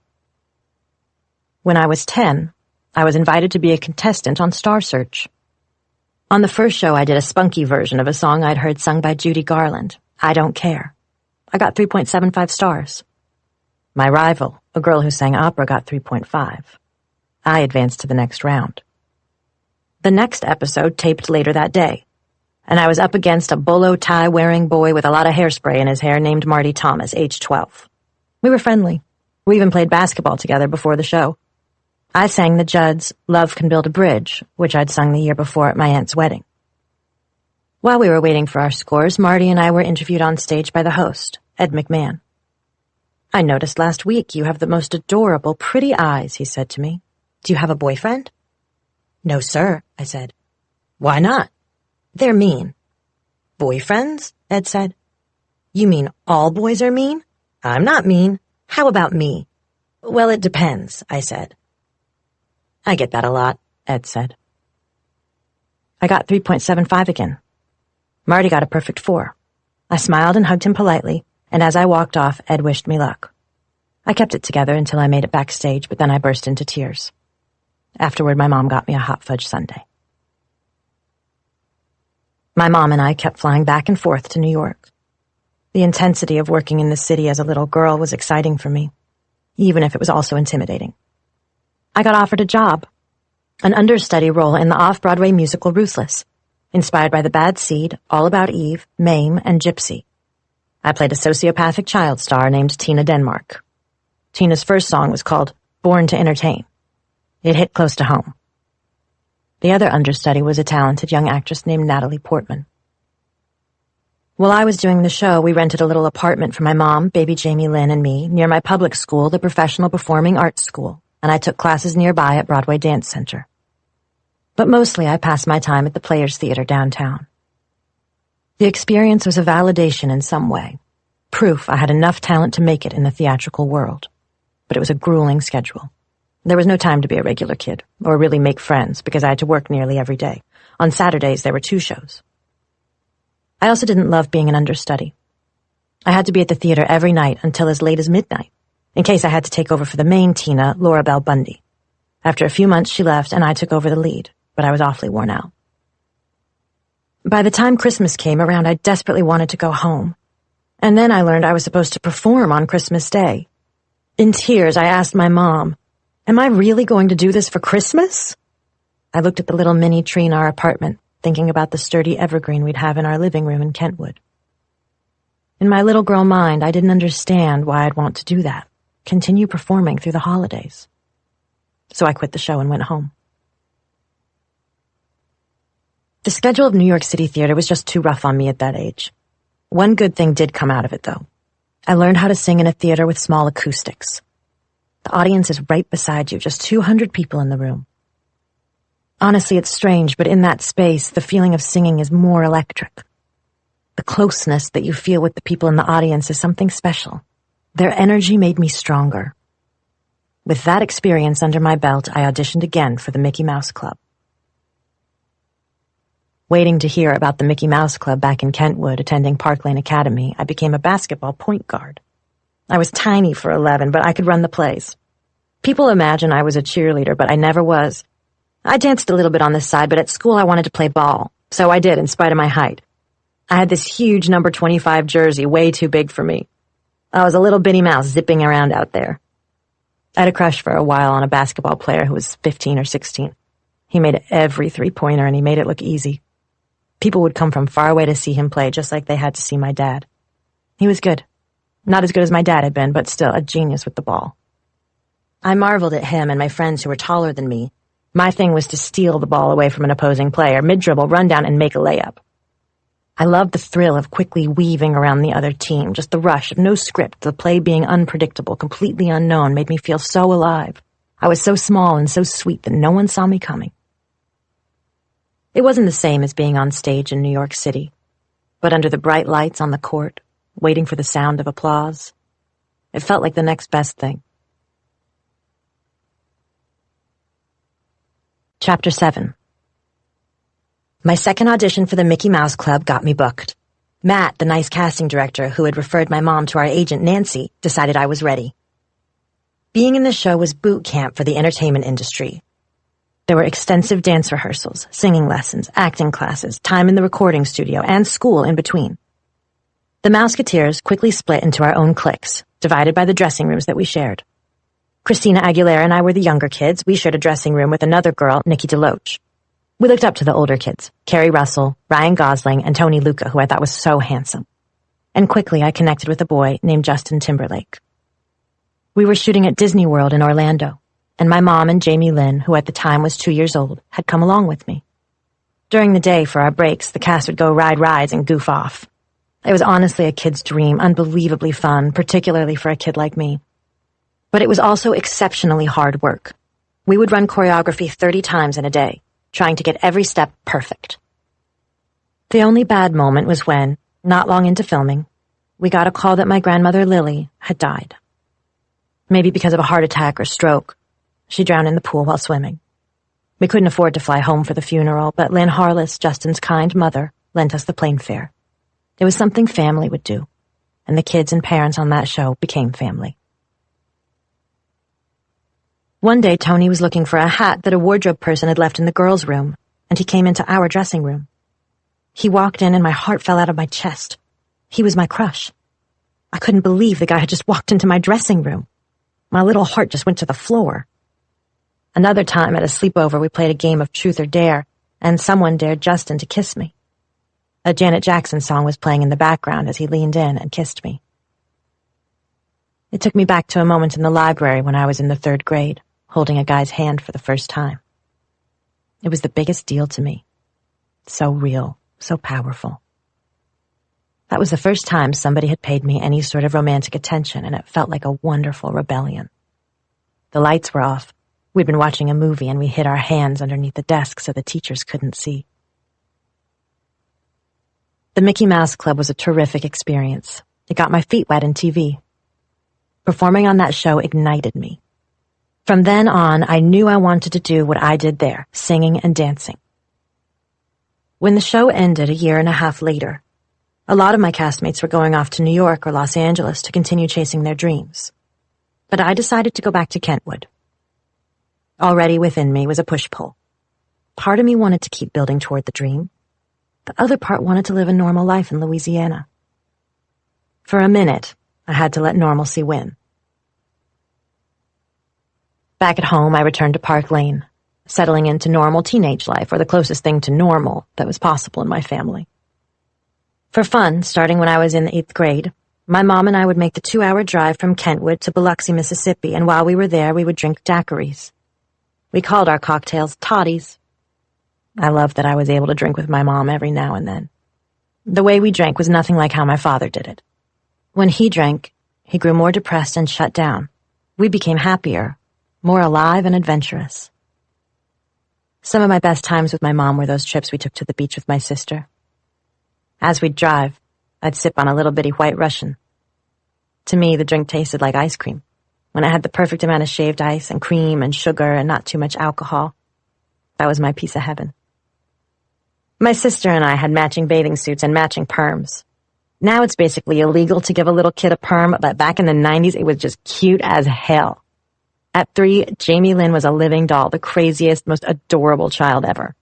When I was 10, I was invited to be a contestant on Star Search. On the first show, I did a spunky version of a song I'd heard sung by Judy Garland, "I Don't Care." I got 3.75 stars. My rival, a girl who sang opera, got 3.5. I advanced to the next round. The next episode taped later that day, and I was up against a bolo tie-wearing boy with a lot of hairspray in his hair named Marty Thomas, age 12. We were friendly. We even played basketball together before the show. I sang the Judds' "Love Can Build a Bridge," which I'd sung the year before at my aunt's wedding. While we were waiting for our scores, Marty and I were interviewed on stage by the host, Ed McMahon. "I noticed last week you have the most adorable, pretty eyes," he said to me. "Do you have a boyfriend?" "No, sir," I said. "Why not?" "They're mean." "Boyfriends?" Ed said. "You mean all boys are mean? I'm not mean. How about me?" "Well, it depends," I said. "I get that a lot," Ed said. I got 3.75 again. Marty got a perfect 4. I smiled and hugged him politely, and as I walked off, Ed wished me luck. I kept it together until I made it backstage, but then I burst into tears. Afterward, my mom got me a hot fudge sundae. My mom and I kept flying back and forth to New York. The intensity of working in the city as a little girl was exciting for me, even if it was also intimidating. I got offered a job, an understudy role in the off-Broadway musical Ruthless, inspired by The Bad Seed, All About Eve, Mame, and Gypsy. I played a sociopathic child star named Tina Denmark. Tina's first song was called Born to Entertain. It hit close to home. The other understudy was a talented young actress named Natalie Portman. While I was doing the show, we rented a little apartment for my mom, baby Jamie Lynn, and me near my public school, the Professional Performing Arts School, and I took classes nearby at Broadway Dance Center. But mostly I passed my time at the Players Theater downtown. The experience was a validation in some way, proof I had enough talent to make it in the theatrical world. But it was a grueling schedule. There was no time to be a regular kid, or really make friends, because I had to work nearly every day. On Saturdays, there were 2 shows. I also didn't love being an understudy. I had to be at the theater every night until as late as midnight, in case I had to take over for the main Tina, Laura Bell Bundy. After a few months, she left, and I took over the lead, but I was awfully worn out. By the time Christmas came around, I desperately wanted to go home. And then I learned I was supposed to perform on Christmas Day. In tears, I asked my mom, "Am I really going to do this for Christmas?" I looked at the little mini tree in our apartment, thinking about the sturdy evergreen we'd have in our living room in Kentwood. In my little girl mind, I didn't understand why I'd want to do that, continue performing through the holidays. So I quit the show and went home. The schedule of New York City theater was just too rough on me at that age. One good thing did come out of it, though. I learned how to sing in a theater with small acoustics. The audience is right beside you, just 200 people in the room. Honestly, it's strange, but in that space, the feeling of singing is more electric. The closeness that you feel with the people in the audience is something special. Their energy made me stronger. With that experience under my belt, I auditioned again for the Mickey Mouse Club. Waiting to hear about the Mickey Mouse Club back in Kentwood, attending Park Lane Academy, I became a basketball point guard. I was tiny for 11, but I could run the plays. People imagine I was a cheerleader, but I never was. I danced a little bit on the side, but at school I wanted to play ball, so I did in spite of my height. I had this huge number 25 jersey, way too big for me. I was a little bitty mouse zipping around out there. I had a crush for a while on a basketball player who was 15 or 16. He made every three-pointer, and he made it look easy. People would come from far away to see him play, just like they had to see my dad. He was good. Not as good as my dad had been, but still a genius with the ball. I marveled at him and my friends who were taller than me. My thing was to steal the ball away from an opposing player, mid-dribble, run down, and make a layup. I loved the thrill of quickly weaving around the other team, just the rush of no script, the play being unpredictable, completely unknown, made me feel so alive. I was so small and so sweet that no one saw me coming. It wasn't the same as being on stage in New York City, but under the bright lights on the court, waiting for the sound of applause, it felt like the next best thing. Chapter 7. My second audition for the Mickey Mouse Club got me booked. Matt, the nice casting director who had referred my mom to our agent Nancy, decided I was ready. Being in the show was boot camp for the entertainment industry. There were extensive dance rehearsals, singing lessons, acting classes, time in the recording studio, and school in between. The Mouseketeers quickly split into our own cliques, divided by the dressing rooms that we shared. Christina Aguilera and I were the younger kids. We shared a dressing room with another girl, Nikki DeLoach. We looked up to the older kids, Carrie Russell, Ryan Gosling, and Tony Lucca, who I thought was so handsome. And quickly I connected with a boy named Justin Timberlake. We were shooting at Disney World in Orlando, and my mom and Jamie Lynn, who at the time was 2 years old, had come along with me. During the day, for our breaks, the cast would go ride rides and goof off. It was honestly a kid's dream, unbelievably fun, particularly for a kid like me. But it was also exceptionally hard work. We would run choreography 30 times in a day, trying to get every step perfect. The only bad moment was when, not long into filming, we got a call that my grandmother Lily had died. Maybe because of a heart attack or stroke. She drowned in the pool while swimming. We couldn't afford to fly home for the funeral, but Lynn Harless, Justin's kind mother, lent us the plane fare. It was something family would do, and the kids and parents on that show became family. One day, Tony was looking for a hat that a wardrobe person had left in the girls' room, and he came into our dressing room. He walked in and my heart fell out of my chest. He was my crush. I couldn't believe the guy had just walked into my dressing room. My little heart just went to the floor. Another time at a sleepover, we played a game of truth or dare, and someone dared Justin to kiss me. A Janet Jackson song was playing in the background as he leaned in and kissed me. It took me back to a moment in the library when I was in the 3rd grade, holding a guy's hand for the first time. It was the biggest deal to me. So real, so powerful. That was the first time somebody had paid me any sort of romantic attention, and it felt like a wonderful rebellion. The lights were off. We'd been watching a movie, and we hid our hands underneath the desk so the teachers couldn't see. The Mickey Mouse Club was a terrific experience. It got my feet wet in TV. Performing on that show ignited me. From then on, I knew I wanted to do what I did there, singing and dancing. When the show ended a year and a half later, a lot of my castmates were going off to New York or Los Angeles to continue chasing their dreams. But I decided to go back to Kentwood. Already within me was a push-pull. Part of me wanted to keep building toward the dream. The other part wanted to live a normal life in Louisiana. For a minute, I had to let normalcy win. Back at home, I returned to Park Lane, settling into normal teenage life, or the closest thing to normal that was possible in my family. For fun, starting when I was in the 8th grade, my mom and I would make the 2-hour drive from Kentwood to Biloxi, Mississippi, and while we were there, we would drink daiquiris. We called our cocktails toddies. I loved that I was able to drink with my mom every now and then. The way we drank was nothing like how my father did it. When he drank, he grew more depressed and shut down. We became happier, more alive and adventurous. Some of my best times with my mom were those trips we took to the beach with my sister. As we'd drive, I'd sip on a little bitty White Russian. To me, the drink tasted like ice cream, when it had the perfect amount of shaved ice and cream and sugar and not too much alcohol. That was my piece of heaven. My sister and I had matching bathing suits and matching perms. Now it's basically illegal to give a little kid a perm, but back in the 90s, it was just cute as hell. At 3, Jamie Lynn was a living doll, the craziest, most adorable child ever.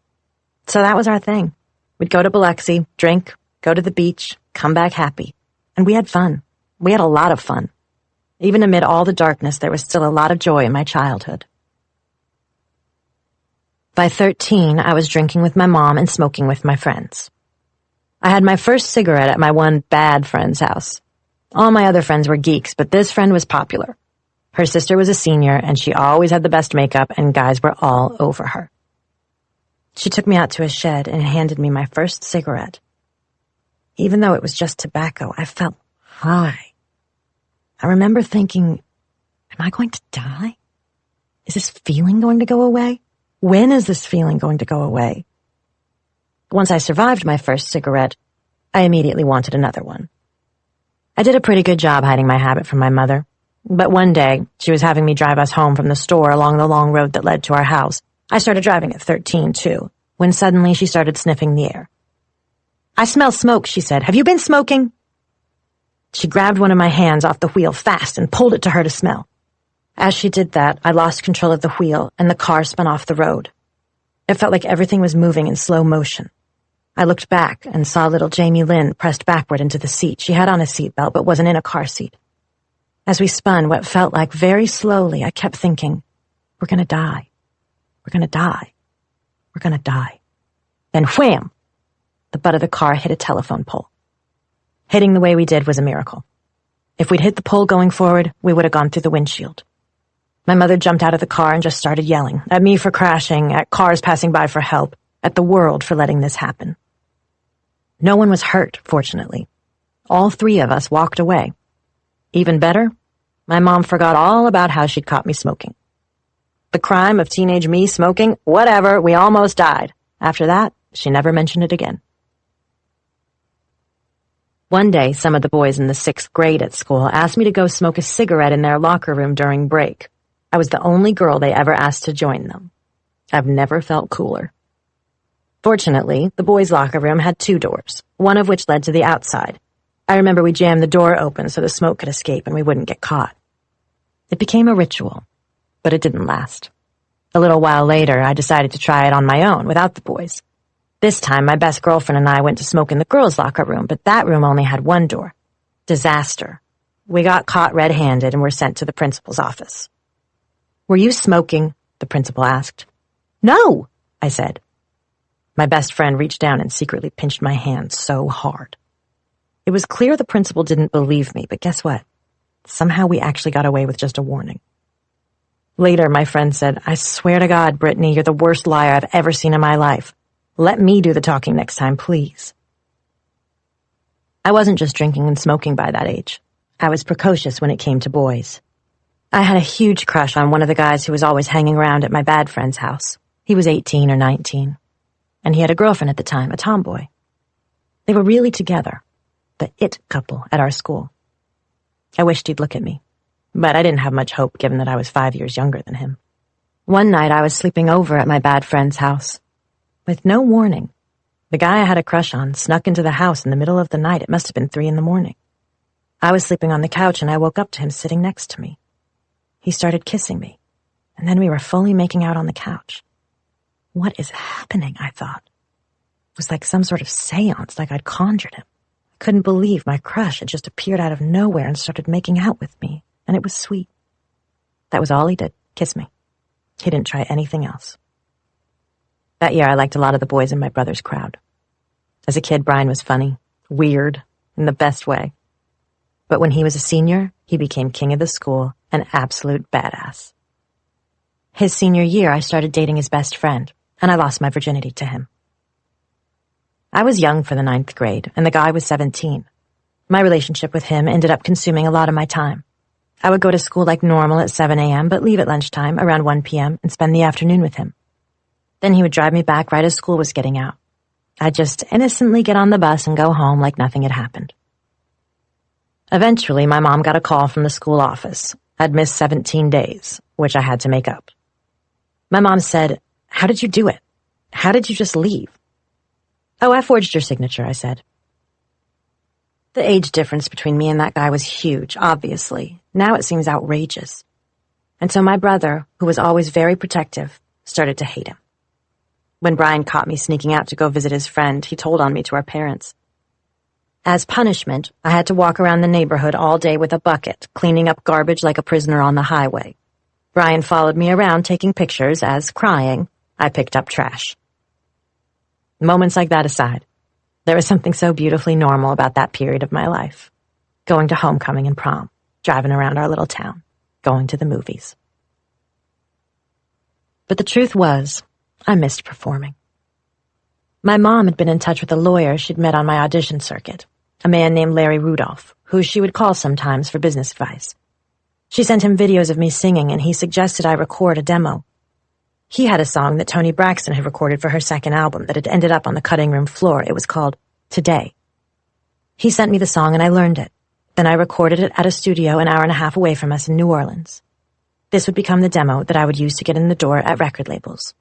So that was our thing. We'd go to Biloxi, drink, go to the beach, come back happy. And we had fun. We had a lot of fun. Even amid all the darkness, there was still a lot of joy in my childhood. By 13, I was drinking with my mom and smoking with my friends. I had my first cigarette at my one bad friend's house. All my other friends were geeks, but this friend was popular. Her sister was a senior, and she always had the best makeup, and guys were all over her. She took me out to a shed and handed me my first cigarette. Even though it was just tobacco, I felt high. I remember thinking, am I going to die? Is this feeling going to go away? When is this feeling going to go away? Once I survived my first cigarette, I immediately wanted another one. I did a pretty good job hiding my habit from my mother, but one day she was having me drive us home from the store along the long road that led to our house. I started driving at 13, too, when suddenly she started sniffing the air. "I smell smoke," she said. "Have you been smoking?" She grabbed one of my hands off the wheel fast and pulled it to her to smell. As she did that, I lost control of the wheel, and the car spun off the road. It felt like everything was moving in slow motion. I looked back and saw little Jamie Lynn pressed backward into the seat. She had on a seatbelt but wasn't in a car seat. As we spun what felt like very slowly, I kept thinking, we're gonna die. We're gonna die. We're gonna die. Then wham! The butt of the car hit a telephone pole. Hitting the way we did was a miracle. If we'd hit the pole going forward, we would have gone through the windshield. My mother jumped out of the car and just started yelling, at me for crashing, at cars passing by for help, at the world for letting this happen. No one was hurt, fortunately. All 3 of us walked away. Even better, my mom forgot all about how she'd caught me smoking. The crime of teenage me smoking, whatever, we almost died. After that, she never mentioned it again. One day, some of the boys in the 6th grade at school asked me to go smoke a cigarette in their locker room during break. I was the only girl they ever asked to join them. I've never felt cooler. Fortunately, the boys' locker room had 2 doors, one of which led to the outside. I remember we jammed the door open so the smoke could escape and we wouldn't get caught. It became a ritual, but it didn't last. A little while later, I decided to try it on my own, without the boys. This time, my best girlfriend and I went to smoke in the girls' locker room, but that room only had 1 door. Disaster. We got caught red-handed and were sent to the principal's office. "Were you smoking?" the principal asked. "No," I said. My best friend reached down and secretly pinched my hand so hard. It was clear the principal didn't believe me, but guess what? Somehow we actually got away with just a warning. Later, my friend said, "I swear to God, Brittany, you're the worst liar I've ever seen in my life. Let me do the talking next time, please." I wasn't just drinking and smoking by that age. I was precocious when it came to boys. I had a huge crush on one of the guys who was always hanging around at my bad friend's house. He was 18 or 19. And he had a girlfriend at the time, a tomboy. They were really together, the it couple at our school. I wished he'd look at me, but I didn't have much hope given that I was 5 years younger than him. One night I was sleeping over at my bad friend's house. With no warning, the guy I had a crush on snuck into the house in the middle of the night. It must have been 3 a.m. I was sleeping on the couch and I woke up to him sitting next to me. He started kissing me, and then we were fully making out on the couch. What is happening, I thought. It was like some sort of seance, like I'd conjured him. I couldn't believe my crush had just appeared out of nowhere and started making out with me, and it was sweet. That was all he did, kiss me. He didn't try anything else. That year I liked a lot of the boys in my brother's crowd. As a kid, Brian was funny, weird, in the best way. But when he was a senior, he became king of the school, an absolute badass. His senior year, I started dating his best friend, and I lost my virginity to him. I was young for the 9th grade, and the guy was 17. My relationship with him ended up consuming a lot of my time. I would go to school like normal at 7 a.m., but leave at lunchtime around 1 p.m. and spend the afternoon with him. Then he would drive me back right as school was getting out. I'd just innocently get on the bus and go home like nothing had happened. Eventually, my mom got a call from the school office. I'd missed 17 days, which I had to make up. My mom said, "How did you do it? How did you just leave?" "Oh, I forged your signature," I said. The age difference between me and that guy was huge, obviously. Now it seems outrageous. And so my brother, who was always very protective, started to hate him. When Brian caught me sneaking out to go visit his friend, he told on me to our parents. As punishment, I had to walk around the neighborhood all day with a bucket, cleaning up garbage like a prisoner on the highway. Brian followed me around taking pictures as, crying, I picked up trash. Moments like that aside, there was something so beautifully normal about that period of my life. Going to homecoming and prom, driving around our little town, going to the movies. But the truth was, I missed performing. My mom had been in touch with a lawyer she'd met on my audition circuit, a man named Larry Rudolph, who she would call sometimes for business advice. She sent him videos of me singing, and he suggested I record a demo. He had a song that Toni Braxton had recorded for her second album that had ended up on the cutting room floor. It was called Today. He sent me the song, and I learned it. Then I recorded it at a studio an hour and a half away from us in New Orleans. This would become the demo that I would use to get in the door at record labels.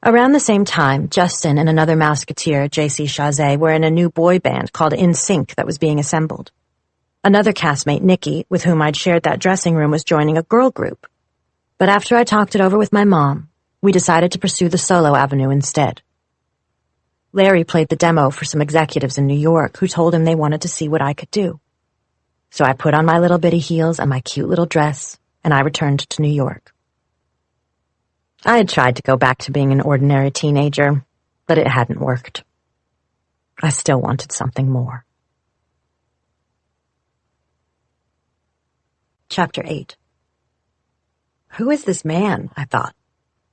Around the same time, Justin and another Mouseketeer, J.C. Chazé, were in a new boy band called In Sync that was being assembled. Another castmate, Nikki, with whom I'd shared that dressing room, was joining a girl group. But after I talked it over with my mom, we decided to pursue the solo avenue instead. Larry played the demo for some executives in New York who told him they wanted to see what I could do. So I put on my little bitty heels and my cute little dress, and I returned to New York. I had tried to go back to being an ordinary teenager, but it hadn't worked. I still wanted something more. Chapter 8. Who is this man? I thought.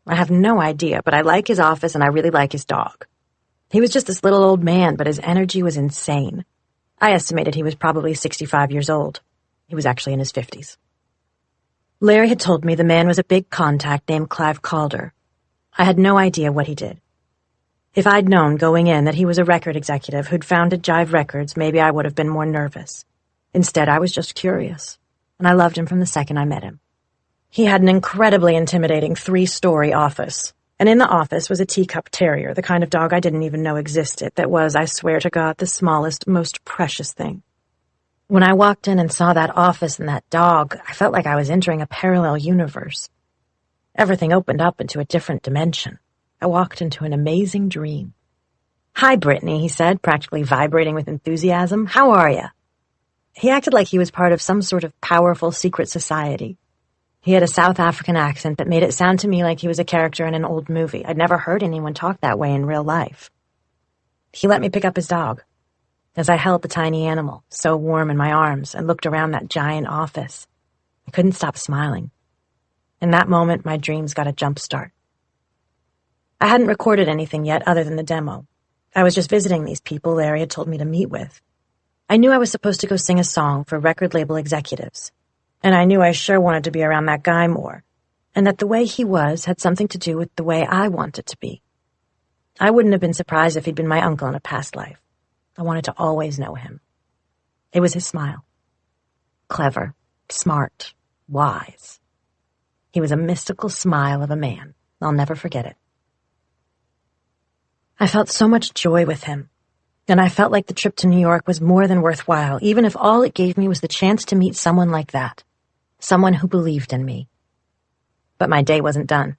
I have no idea, but I like his office and I really like his dog. He was just this little old man, but his energy was insane. I estimated he was probably 65 years old. He was actually in his 50s. Larry had told me the man was a big contact named Clive Calder. I had no idea what he did. If I'd known going in that he was a record executive who'd founded Jive Records, maybe I would have been more nervous. Instead, I was just curious, and I loved him from the second I met him. He had an incredibly intimidating 3-story office. And in the office was a teacup terrier, the kind of dog I didn't even know existed, that was, I swear to God, the smallest, most precious thing. When I walked in and saw that office and that dog, I felt like I was entering a parallel universe. Everything opened up into a different dimension. I walked into an amazing dream. "Hi, Brittany," he said, practically vibrating with enthusiasm. "How are you?" He acted like he was part of some sort of powerful secret society. He had a South African accent that made it sound to me like he was a character in an old movie. I'd never heard anyone talk that way in real life. He let me pick up his dog. As I held the tiny animal, so warm in my arms, and looked around that giant office, I couldn't stop smiling. In that moment, my dreams got a jump start. I hadn't recorded anything yet other than the demo. I was just visiting these people Larry had told me to meet with. I knew I was supposed to go sing a song for record label executives, and I knew I sure wanted to be around that guy more, and that the way he was had something to do with the way I wanted to be. I wouldn't have been surprised if he'd been my uncle in a past life. I wanted to always know him. It was his smile. Clever, smart, wise. He was a mystical smile of a man. I'll never forget it. I felt so much joy with him, and I felt like the trip to New York was more than worthwhile, even if all it gave me was the chance to meet someone like that, someone who believed in me. But my day wasn't done.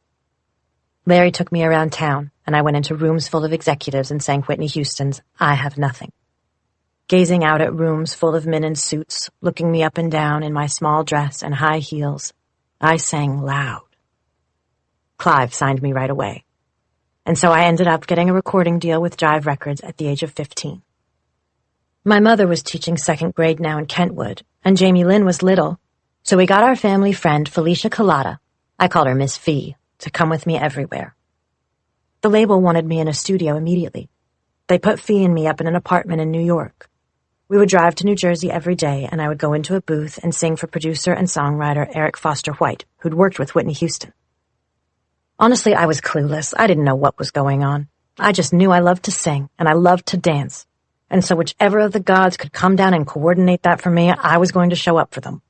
Larry took me around town, and I went into rooms full of executives and sang Whitney Houston's "I Have Nothing." Gazing out at rooms full of men in suits, looking me up and down in my small dress and high heels, I sang loud. Clive signed me right away. And so I ended up getting a recording deal with Jive Records at the age of 15. My mother was teaching second grade now in Kentwood, and Jamie Lynn was little, so we got our family friend Felicia Collada, I called her Miss Fee, to come with me everywhere. The label wanted me in a studio immediately. They put Fee and me up in an apartment in New York. We would drive to New Jersey every day, and I would go into a booth and sing for producer and songwriter Eric Foster White, who'd worked with Whitney Houston. Honestly, I was clueless. I didn't know what was going on. I just knew I loved to sing, and I loved to dance. And so whichever of the gods could come down and coordinate that for me, I was going to show up for them.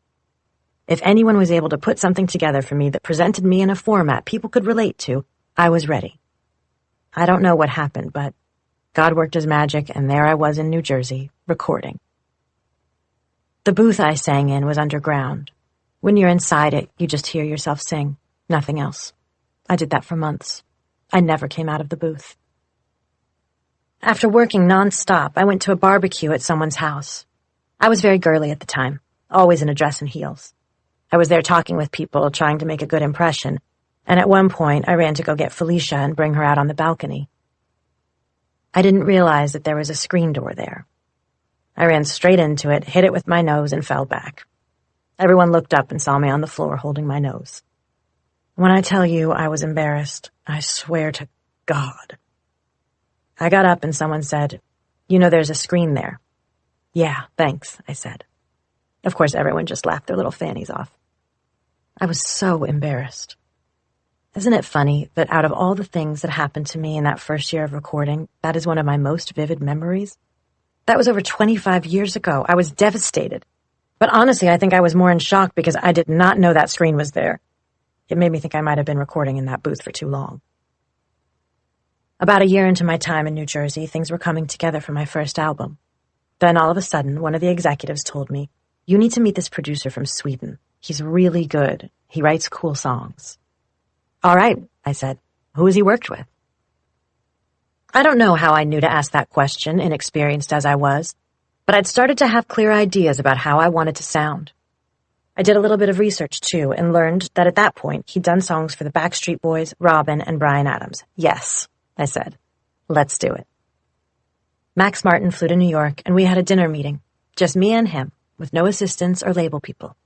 If anyone was able to put something together for me that presented me in a format people could relate to, I was ready. I don't know what happened, but God worked his magic, and there I was in New Jersey, recording. The booth I sang in was underground. When you're inside it, you just hear yourself sing, nothing else. I did that for months. I never came out of the booth. After working nonstop, I went to a barbecue at someone's house. I was very girly at the time, always in a dress and heels. I was there talking with people, trying to make a good impression, and at one point I ran to go get Felicia and bring her out on the balcony. I didn't realize that there was a screen door there. I ran straight into it, hit it with my nose, and fell back. Everyone looked up and saw me on the floor holding my nose. When I tell you I was embarrassed, I swear to God. I got up and someone said, "You know there's a screen there." "Yeah, thanks," I said. Of course, everyone just laughed their little fannies off. I was so embarrassed. Isn't it funny that out of all the things that happened to me in that first year of recording, that is one of my most vivid memories? That was over 25 years ago. I was devastated. But honestly, I think I was more in shock because I did not know that screen was there. It made me think I might have been recording in that booth for too long. About a year into my time in New Jersey, things were coming together for my first album. Then all of a sudden, one of the executives told me, "You need to meet this producer from Sweden. He's really good. He writes cool songs." "All right," I said. "Who has he worked with?" I don't know how I knew to ask that question, inexperienced as I was, but I'd started to have clear ideas about how I wanted to sound. I did a little bit of research, too, and learned that at that point, he'd done songs for the Backstreet Boys, Robin, and Bryan Adams. "Yes," I said. "Let's do it." Max Martin flew to New York, and we had a dinner meeting, just me and him, with no assistants or label people.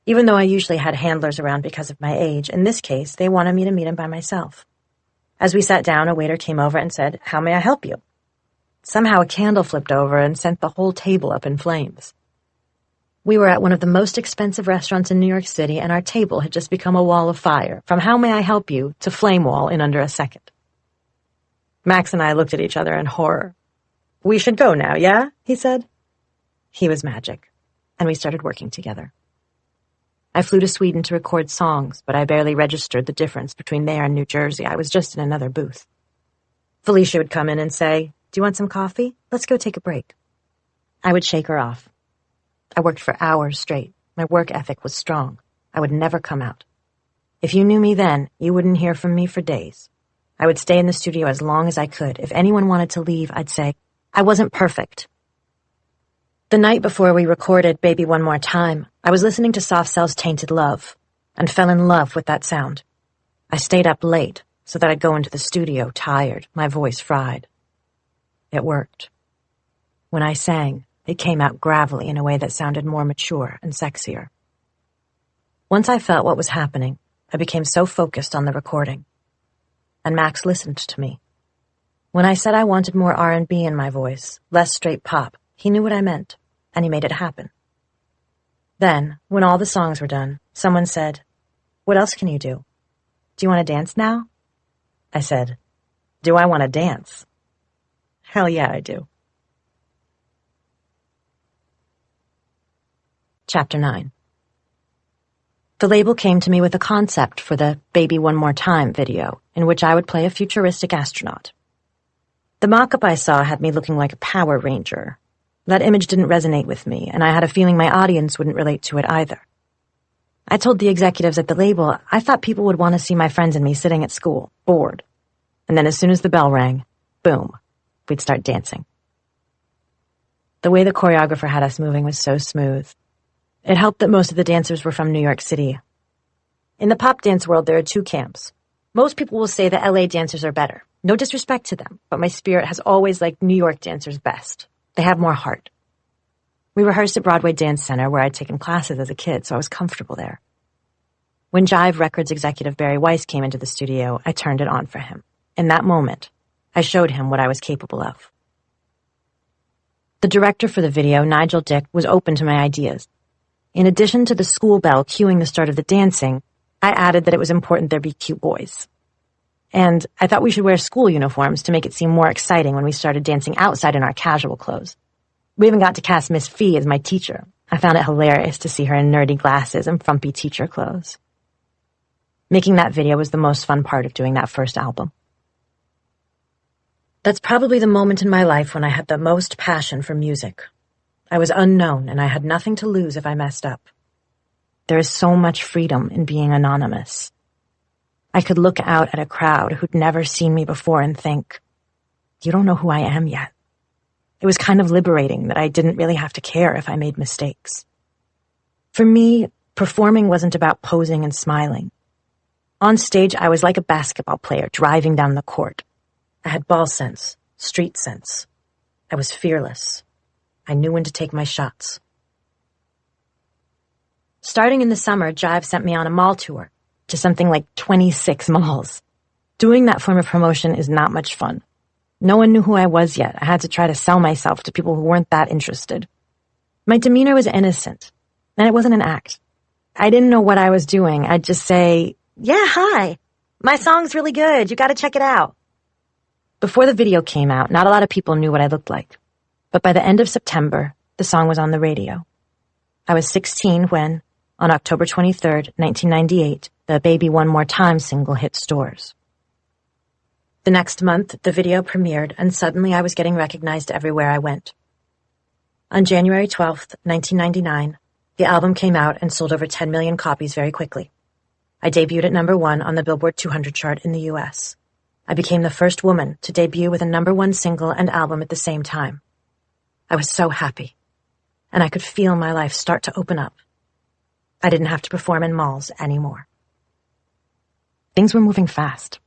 Even though I usually had handlers around because of my age, in this case, they wanted me to meet him by myself. As we sat down, a waiter came over and said, "How may I help you?" Somehow a candle flipped over and sent the whole table up in flames. We were at one of the most expensive restaurants in New York City, and our table had just become a wall of fire, from "How may I help you?" to flame wall in under a second. Max and I looked at each other in horror. "We should go now, yeah?" he said. He was magic, and we started working together. I flew to Sweden to record songs, but I barely registered the difference between there and New Jersey. I was just in another booth. Felicia would come in and say, "Do you want some coffee? Let's go take a break." I would shake her off. I worked for hours straight. My work ethic was strong. I would never come out. If you knew me then, you wouldn't hear from me for days. I would stay in the studio as long as I could. If anyone wanted to leave, I'd say, I wasn't perfect. The night before we recorded Baby One More Time, I was listening to Soft Cell's Tainted Love and fell in love with that sound. I stayed up late so that I'd go into the studio tired, my voice fried. It worked. When I sang, it came out gravelly in a way that sounded more mature and sexier. Once I felt what was happening, I became so focused on the recording. And Max listened to me. When I said I wanted more R&B in my voice, less straight pop, he knew what I meant, and he made it happen. Then, when all the songs were done, someone said, "What else can you do? Do you want to dance now?" I said, "Do I want to dance? Hell yeah, I do." Chapter 9. The label came to me with a concept for the Baby One More Time video, in which I would play a futuristic astronaut. The mock-up I saw had me looking like a Power Ranger. That image didn't resonate with me, and I had a feeling my audience wouldn't relate to it either. I told the executives at the label I thought people would want to see my friends and me sitting at school, bored. And then as soon as the bell rang, boom, we'd start dancing. The way the choreographer had us moving was so smooth. It helped that most of the dancers were from New York City. In the pop dance world, there are two camps. Most people will say that LA dancers are better. No disrespect to them, but my spirit has always liked New York dancers best. They have more heart. We rehearsed at Broadway Dance Center, where I'd taken classes as a kid, so I was comfortable there. When Jive Records executive Barry Weiss came into the studio, I turned it on for him. In that moment, I showed him what I was capable of. The director for the video, Nigel Dick, was open to my ideas. In addition to the school bell cueing the start of the dancing, I added that it was important there be cute boys. And I thought we should wear school uniforms to make it seem more exciting when we started dancing outside in our casual clothes. We even got to cast Miss Fee as my teacher. I found it hilarious to see her in nerdy glasses and frumpy teacher clothes. Making that video was the most fun part of doing that first album. That's probably the moment in my life when I had the most passion for music. I was unknown, and I had nothing to lose if I messed up. There is so much freedom in being anonymous. I could look out at a crowd who'd never seen me before and think, you don't know who I am yet. It was kind of liberating that I didn't really have to care if I made mistakes. For me, performing wasn't about posing and smiling. On stage, I was like a basketball player driving down the court. I had ball sense, street sense. I was fearless. I knew when to take my shots. Starting in the summer, Jive sent me on a mall tour to something like 26 malls. Doing that form of promotion is not much fun. No one knew who I was yet. I had to try to sell myself to people who weren't that interested. My demeanor was innocent, and it wasn't an act. I didn't know what I was doing. I'd just say, "Yeah, hi. My song's really good. You gotta check it out." Before the video came out, not a lot of people knew what I looked like. But by the end of September, the song was on the radio. I was 16 when, on October 23rd, 1998, the Baby One More Time single hit stores. The next month, the video premiered, and suddenly I was getting recognized everywhere I went. On January 12th, 1999, the album came out and sold over 10 million copies very quickly. I debuted at #1 on the Billboard 200 chart in the U.S. I became the first woman to debut with a #1 single and album at the same time. I was so happy, and I could feel my life start to open up. I didn't have to perform in malls anymore. Things were moving fast.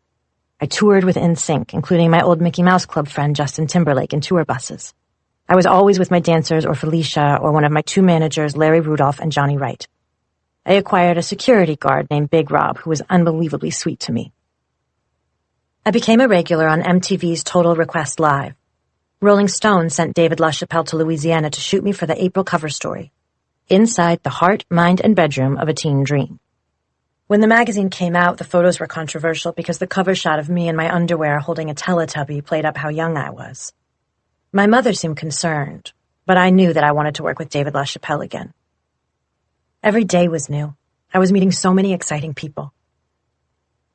I toured with NSYNC, including my old Mickey Mouse Club friend Justin Timberlake, in tour buses. I was always with my dancers or Felicia or one of my two managers, Larry Rudolph and Johnny Wright. I acquired a security guard named Big Rob, who was unbelievably sweet to me. I became a regular on MTV's Total Request Live. Rolling Stone sent David LaChapelle to Louisiana to shoot me for the April cover story, Inside the Heart, Mind, and Bedroom of a Teen Dream. When the magazine came out, the photos were controversial because the cover shot of me in my underwear holding a Teletubby played up how young I was. My mother seemed concerned, but I knew that I wanted to work with David LaChapelle again. Every day was new. I was meeting so many exciting people.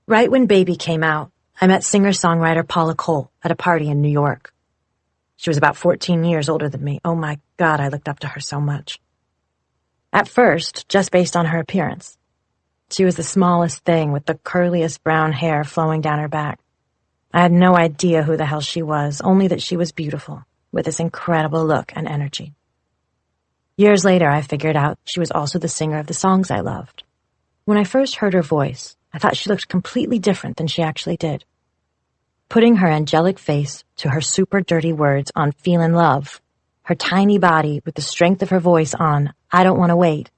Right when Baby came out, I met singer-songwriter Paula Cole at a party in New York. She was about 14 years older than me. Oh my God, I looked up to her so much. At first, just based on her appearance. She was the smallest thing with the curliest brown hair flowing down her back. I had no idea who the hell she was, only that she was beautiful, with this incredible look and energy. Years later, I figured out she was also the singer of the songs I loved. When I first heard her voice, I thought she looked completely different than she actually did. Putting her angelic face to her super dirty words on Feelin' Love, her tiny body with the strength of her voice on I Don't Want to Wait,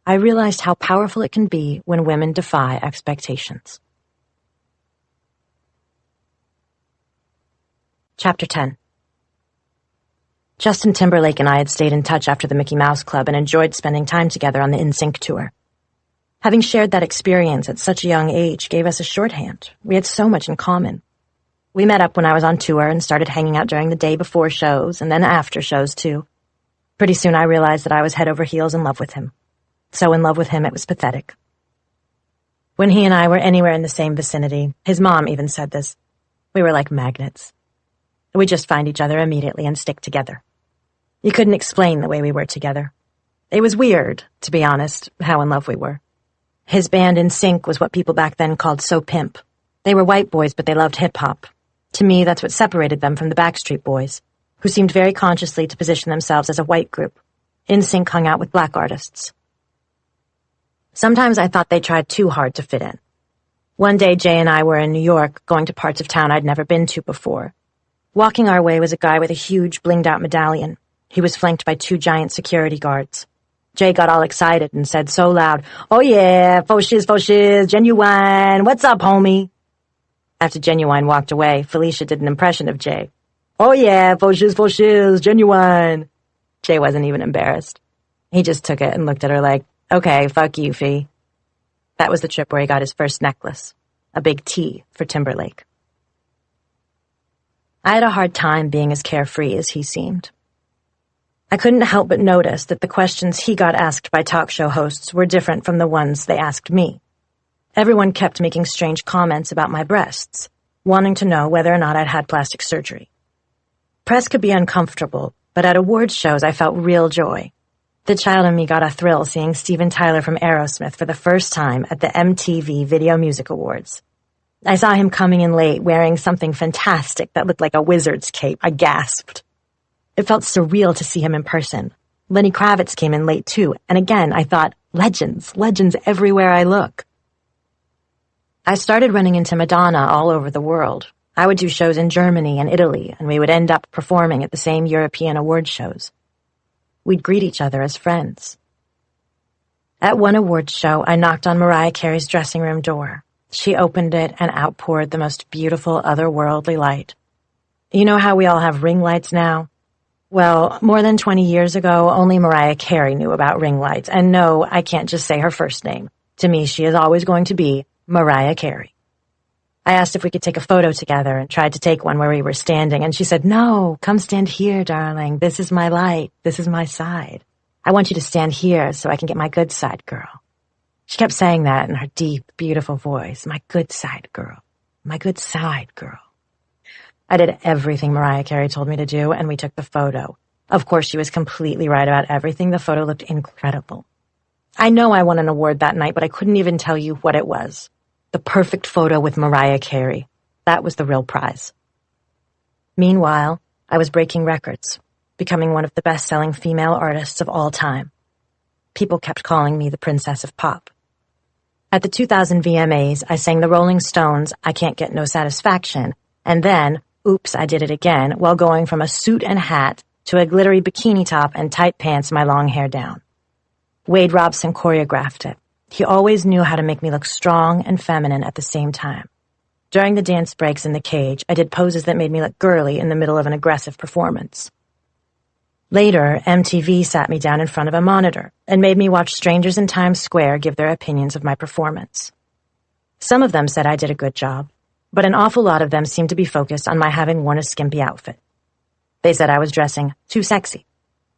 I realized how powerful it can be when women defy expectations. Chapter 10. Justin Timberlake and I had stayed in touch after the Mickey Mouse Club and enjoyed spending time together on the NSYNC tour. Having shared that experience at such a young age gave us a shorthand. We had so much in common. We met up when I was on tour and started hanging out during the day before shows and then after shows, too. Pretty soon I realized that I was head over heels in love with him. So in love with him it was pathetic. When he and I were anywhere in the same vicinity, his mom even said this, we were like magnets. We just find each other immediately and stick together. You couldn't explain the way we were together. It was weird, to be honest, how in love we were. His band NSYNC was what people back then called So Pimp. They were white boys, but they loved hip-hop. To me, that's what separated them from the Backstreet Boys, who seemed very consciously to position themselves as a white group. NSYNC hung out with black artists. Sometimes I thought they tried too hard to fit in. One day, Jay and I were in New York, going to parts of town I'd never been to before. Walking our way was a guy with a huge blinged-out medallion. He was flanked by 2 giant security guards. Jay got all excited and said so loud, "Oh yeah, faux shiz, Genuine, what's up, homie?" After Genuine walked away, Felicia did an impression of Jay. "Oh yeah, faux shiz, Genuine." Jay wasn't even embarrassed. He just took it and looked at her like, "Okay, fuck you, Fee." That was the trip where he got his first necklace, a big T for Timberlake. I had a hard time being as carefree as he seemed. I couldn't help but notice that the questions he got asked by talk show hosts were different from the ones they asked me. Everyone kept making strange comments about my breasts, wanting to know whether or not I'd had plastic surgery. Press could be uncomfortable, but at awards shows I felt real joy. The child in me got a thrill seeing Steven Tyler from Aerosmith for the first time at the MTV Video Music Awards. I saw him coming in late wearing something fantastic that looked like a wizard's cape. I gasped. It felt surreal to see him in person. Lenny Kravitz came in late too, and again I thought, legends everywhere I look. I started running into Madonna all over the world. I would do shows in Germany and Italy, and we would end up performing at the same European award shows. We'd greet each other as friends. At one awards show, I knocked on Mariah Carey's dressing room door. She opened it and outpoured the most beautiful otherworldly light. You know how we all have ring lights now? Well, more than 20 years ago, only Mariah Carey knew about ring lights. And no, I can't just say her first name. To me, she is always going to be Mariah Carey. I asked if we could take a photo together and tried to take one where we were standing, and she said, "No, come stand here, darling. This is my light. This is my side. I want you to stand here so I can get my good side, girl." She kept saying that in her deep, beautiful voice. My good side, girl. My good side, girl. I did everything Mariah Carey told me to do, and we took the photo. Of course, she was completely right about everything. The photo looked incredible. I know I won an award that night, but I couldn't even tell you what it was. The perfect photo with Mariah Carey. That was the real prize. Meanwhile, I was breaking records, becoming one of the best-selling female artists of all time. People kept calling me the Princess of Pop. At the 2000 VMAs, I sang the Rolling Stones' I Can't Get No Satisfaction, and then, oops, I did it again, while going from a suit and hat to a glittery bikini top and tight pants, my long hair down. Wade Robson choreographed it. He always knew how to make me look strong and feminine at the same time. During the dance breaks in the cage, I did poses that made me look girly in the middle of an aggressive performance. Later, MTV sat me down in front of a monitor and made me watch strangers in Times Square give their opinions of my performance. Some of them said I did a good job, but an awful lot of them seemed to be focused on my having worn a skimpy outfit. They said I was dressing too sexy,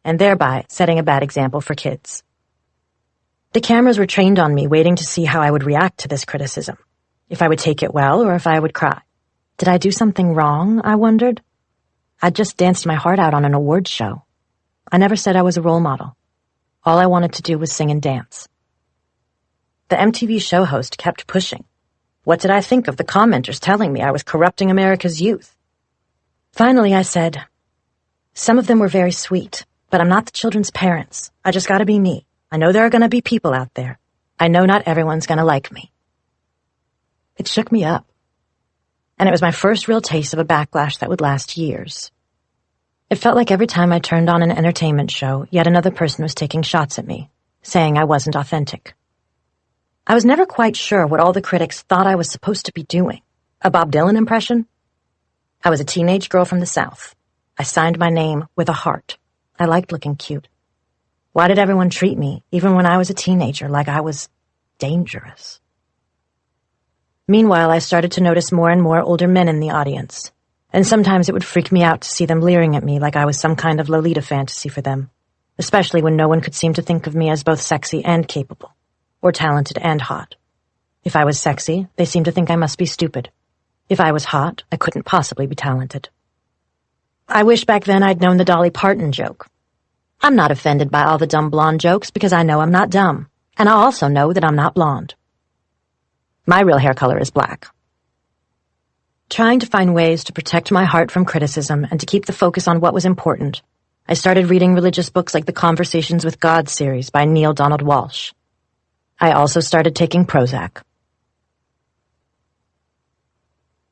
and thereby setting a bad example for kids. The cameras were trained on me, waiting to see how I would react to this criticism, if I would take it well or if I would cry. Did I do something wrong, I wondered? I'd just danced my heart out on an awards show. I never said I was a role model. All I wanted to do was sing and dance. The MTV show host kept pushing. What did I think of the commenters telling me I was corrupting America's youth? Finally, I said, some of them were very sweet, but I'm not the children's parents. I just gotta be me. I know there are gonna be people out there. I know not everyone's gonna like me. It shook me up. And it was my first real taste of a backlash that would last years. It felt like every time I turned on an entertainment show, yet another person was taking shots at me, saying I wasn't authentic. I was never quite sure what all the critics thought I was supposed to be doing. A Bob Dylan impression? I was a teenage girl from the South. I signed my name with a heart. I liked looking cute. Why did everyone treat me, even when I was a teenager, like I was dangerous? Meanwhile, I started to notice more and more older men in the audience, and sometimes it would freak me out to see them leering at me like I was some kind of Lolita fantasy for them, especially when no one could seem to think of me as both sexy and capable, or talented and hot. If I was sexy, they seemed to think I must be stupid. If I was hot, I couldn't possibly be talented. I wish back then I'd known the Dolly Parton joke. I'm not offended by all the dumb blonde jokes because I know I'm not dumb, and I also know that I'm not blonde. My real hair color is black. Trying to find ways to protect my heart from criticism and to keep the focus on what was important, I started reading religious books like the Conversations with God series by Neil Donald Walsh. I also started taking Prozac.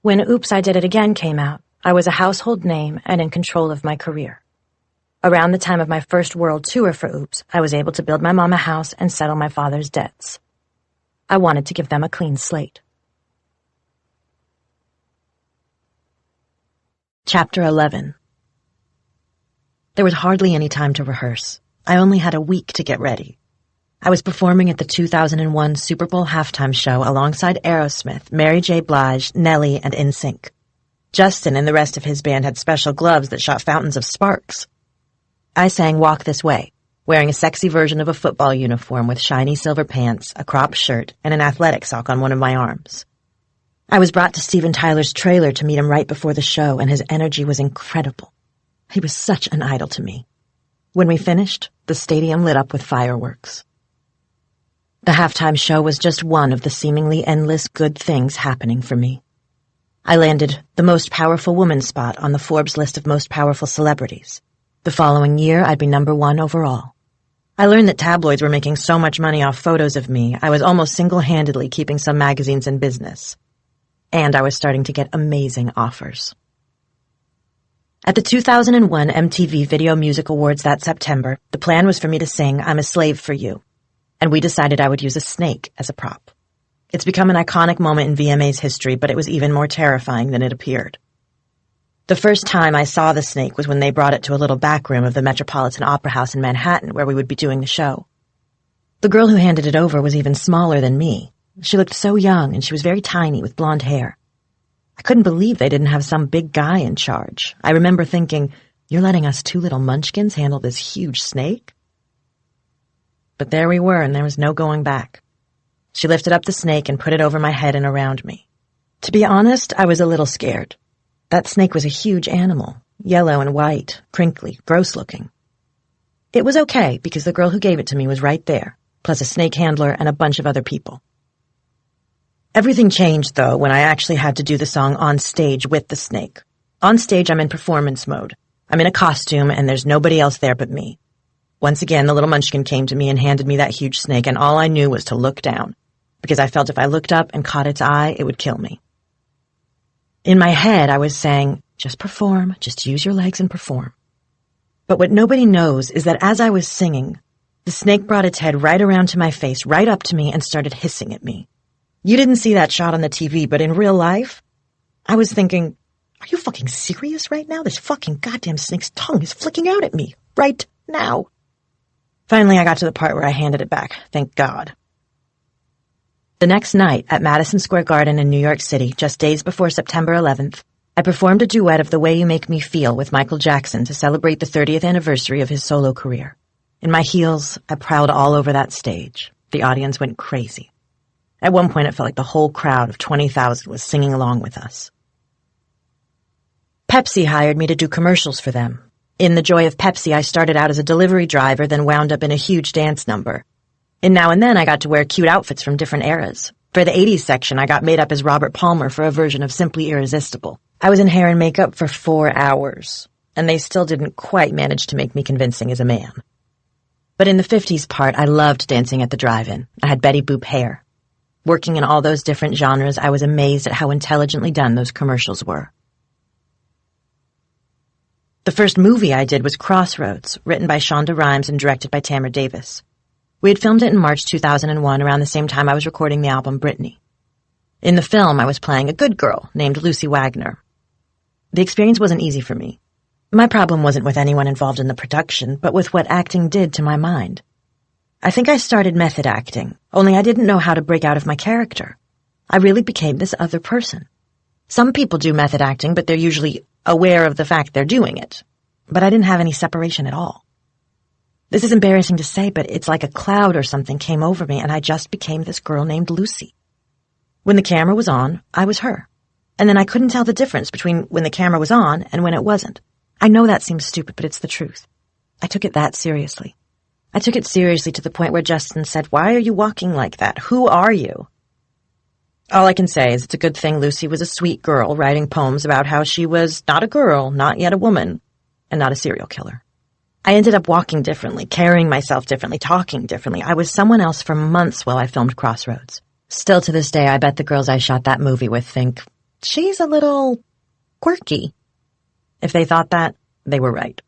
When Oops, I Did It Again came out, I was a household name and in control of my career. Around the time of my first world tour for Oops, I was able to build my mom a house and settle my father's debts. I wanted to give them a clean slate. Chapter 11. There was hardly any time to rehearse. I only had a week to get ready. I was performing at the 2001 Super Bowl halftime show alongside Aerosmith, Mary J. Blige, Nelly, and NSYNC. Justin and the rest of his band had special gloves that shot fountains of sparks. I sang Walk This Way, wearing a sexy version of a football uniform with shiny silver pants, a cropped shirt, and an athletic sock on one of my arms. I was brought to Steven Tyler's trailer to meet him right before the show, and his energy was incredible. He was such an idol to me. When we finished, the stadium lit up with fireworks. The halftime show was just one of the seemingly endless good things happening for me. I landed the Most Powerful Woman spot on the Forbes list of Most Powerful Celebrities. The following year, I'd be #1 overall. I learned that tabloids were making so much money off photos of me, I was almost single-handedly keeping some magazines in business. And I was starting to get amazing offers. At the 2001 MTV Video Music Awards that September, the plan was for me to sing I'm a Slave for You, and we decided I would use a snake as a prop. It's become an iconic moment in VMA's history, but it was even more terrifying than it appeared. The first time I saw the snake was when they brought it to a little back room of the Metropolitan Opera House in Manhattan where we would be doing the show. The girl who handed it over was even smaller than me. She looked so young, and she was very tiny with blonde hair. I couldn't believe they didn't have some big guy in charge. I remember thinking, you're letting us two little munchkins handle this huge snake? But there we were, and there was no going back. She lifted up the snake and put it over my head and around me. To be honest, I was a little scared. That snake was a huge animal, yellow and white, crinkly, gross-looking. It was okay, because the girl who gave it to me was right there, plus a snake handler and a bunch of other people. Everything changed, though, when I actually had to do the song on stage with the snake. On stage, I'm in performance mode. I'm in a costume, and there's nobody else there but me. Once again, the little munchkin came to me and handed me that huge snake, and all I knew was to look down, because I felt if I looked up and caught its eye, it would kill me. In my head, I was saying, just perform, just use your legs and perform. But what nobody knows is that as I was singing, the snake brought its head right around to my face, right up to me, and started hissing at me. You didn't see that shot on the TV, but in real life, I was thinking, are you fucking serious right now? This fucking goddamn snake's tongue is flicking out at me, right now. Finally, I got to the part where I handed it back, thank God. The next night, at Madison Square Garden in New York City, just days before September 11th, I performed a duet of The Way You Make Me Feel with Michael Jackson to celebrate the 30th anniversary of his solo career. In my heels, I prowled all over that stage, The audience went crazy. At one point, it felt like the whole crowd of 20,000 was singing along with us. Pepsi hired me to do commercials for them. In The Joy of Pepsi, I started out as a delivery driver, then wound up in a huge dance number. And now and then, I got to wear cute outfits from different eras. For the 80s section, I got made up as Robert Palmer for a version of Simply Irresistible. I was in hair and makeup for 4 hours, and they still didn't quite manage to make me convincing as a man. But in the 50s part, I loved dancing at the drive-in. I had Betty Boop hair. Working in all those different genres, I was amazed at how intelligently done those commercials were. The first movie I did was Crossroads, written by Shonda Rhimes and directed by Tamara Davis. We had filmed it in March 2001, around the same time I was recording the album Britney. In the film, I was playing a good girl named Lucy Wagner. The experience wasn't easy for me. My problem wasn't with anyone involved in the production, but with what acting did to my mind. I think I started method acting, only I didn't know how to break out of my character. I really became this other person. Some people do method acting, but they're usually aware of the fact they're doing it. But I didn't have any separation at all. This is embarrassing to say, but it's like a cloud or something came over me, and I just became this girl named Lucy. When the camera was on, I was her. And then I couldn't tell the difference between when the camera was on and when it wasn't. I know that seems stupid, but it's the truth. I took it that seriously. I took it seriously to the point where Justin said, "Why are you walking like that? Who are you?" All I can say is it's a good thing Lucy was a sweet girl writing poems about how she was not a girl, not yet a woman, and not a serial killer. I ended up walking differently, carrying myself differently, talking differently. I was someone else for months while I filmed Crossroads. Still to this day, I bet the girls I shot that movie with think, she's a little quirky. If they thought that, they were right.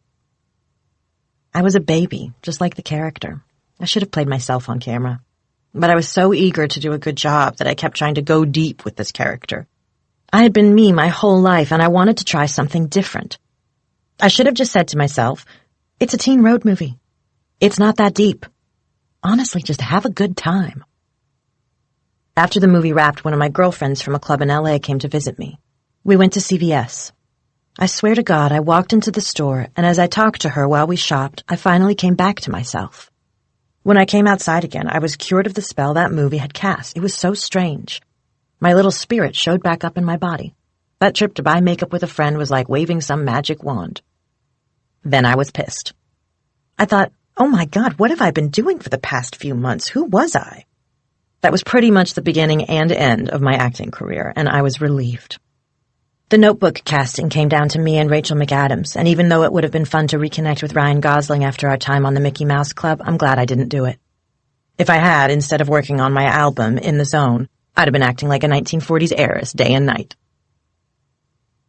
I was a baby, just like the character. I should have played myself on camera. But I was so eager to do a good job that I kept trying to go deep with this character. I had been me my whole life, and I wanted to try something different. I should have just said to myself, it's a teen road movie. It's not that deep. Honestly, just have a good time. After the movie wrapped, one of my girlfriends from a club in LA came to visit me. We went to CVS. I swear to God, I walked into the store, and as I talked to her while we shopped, I finally came back to myself. When I came outside again, I was cured of the spell that movie had cast. It was so strange. My little spirit showed back up in my body. That trip to buy makeup with a friend was like waving some magic wand. Then I was pissed. I thought, oh my God, what have I been doing for the past few months? Who was I? That was pretty much the beginning and end of my acting career, and I was relieved. The Notebook casting came down to me and Rachel McAdams, and even though it would have been fun to reconnect with Ryan Gosling after our time on the Mickey Mouse Club, I'm glad I didn't do it. If I had, instead of working on my album, In the Zone, I'd have been acting like a 1940s heiress day and night.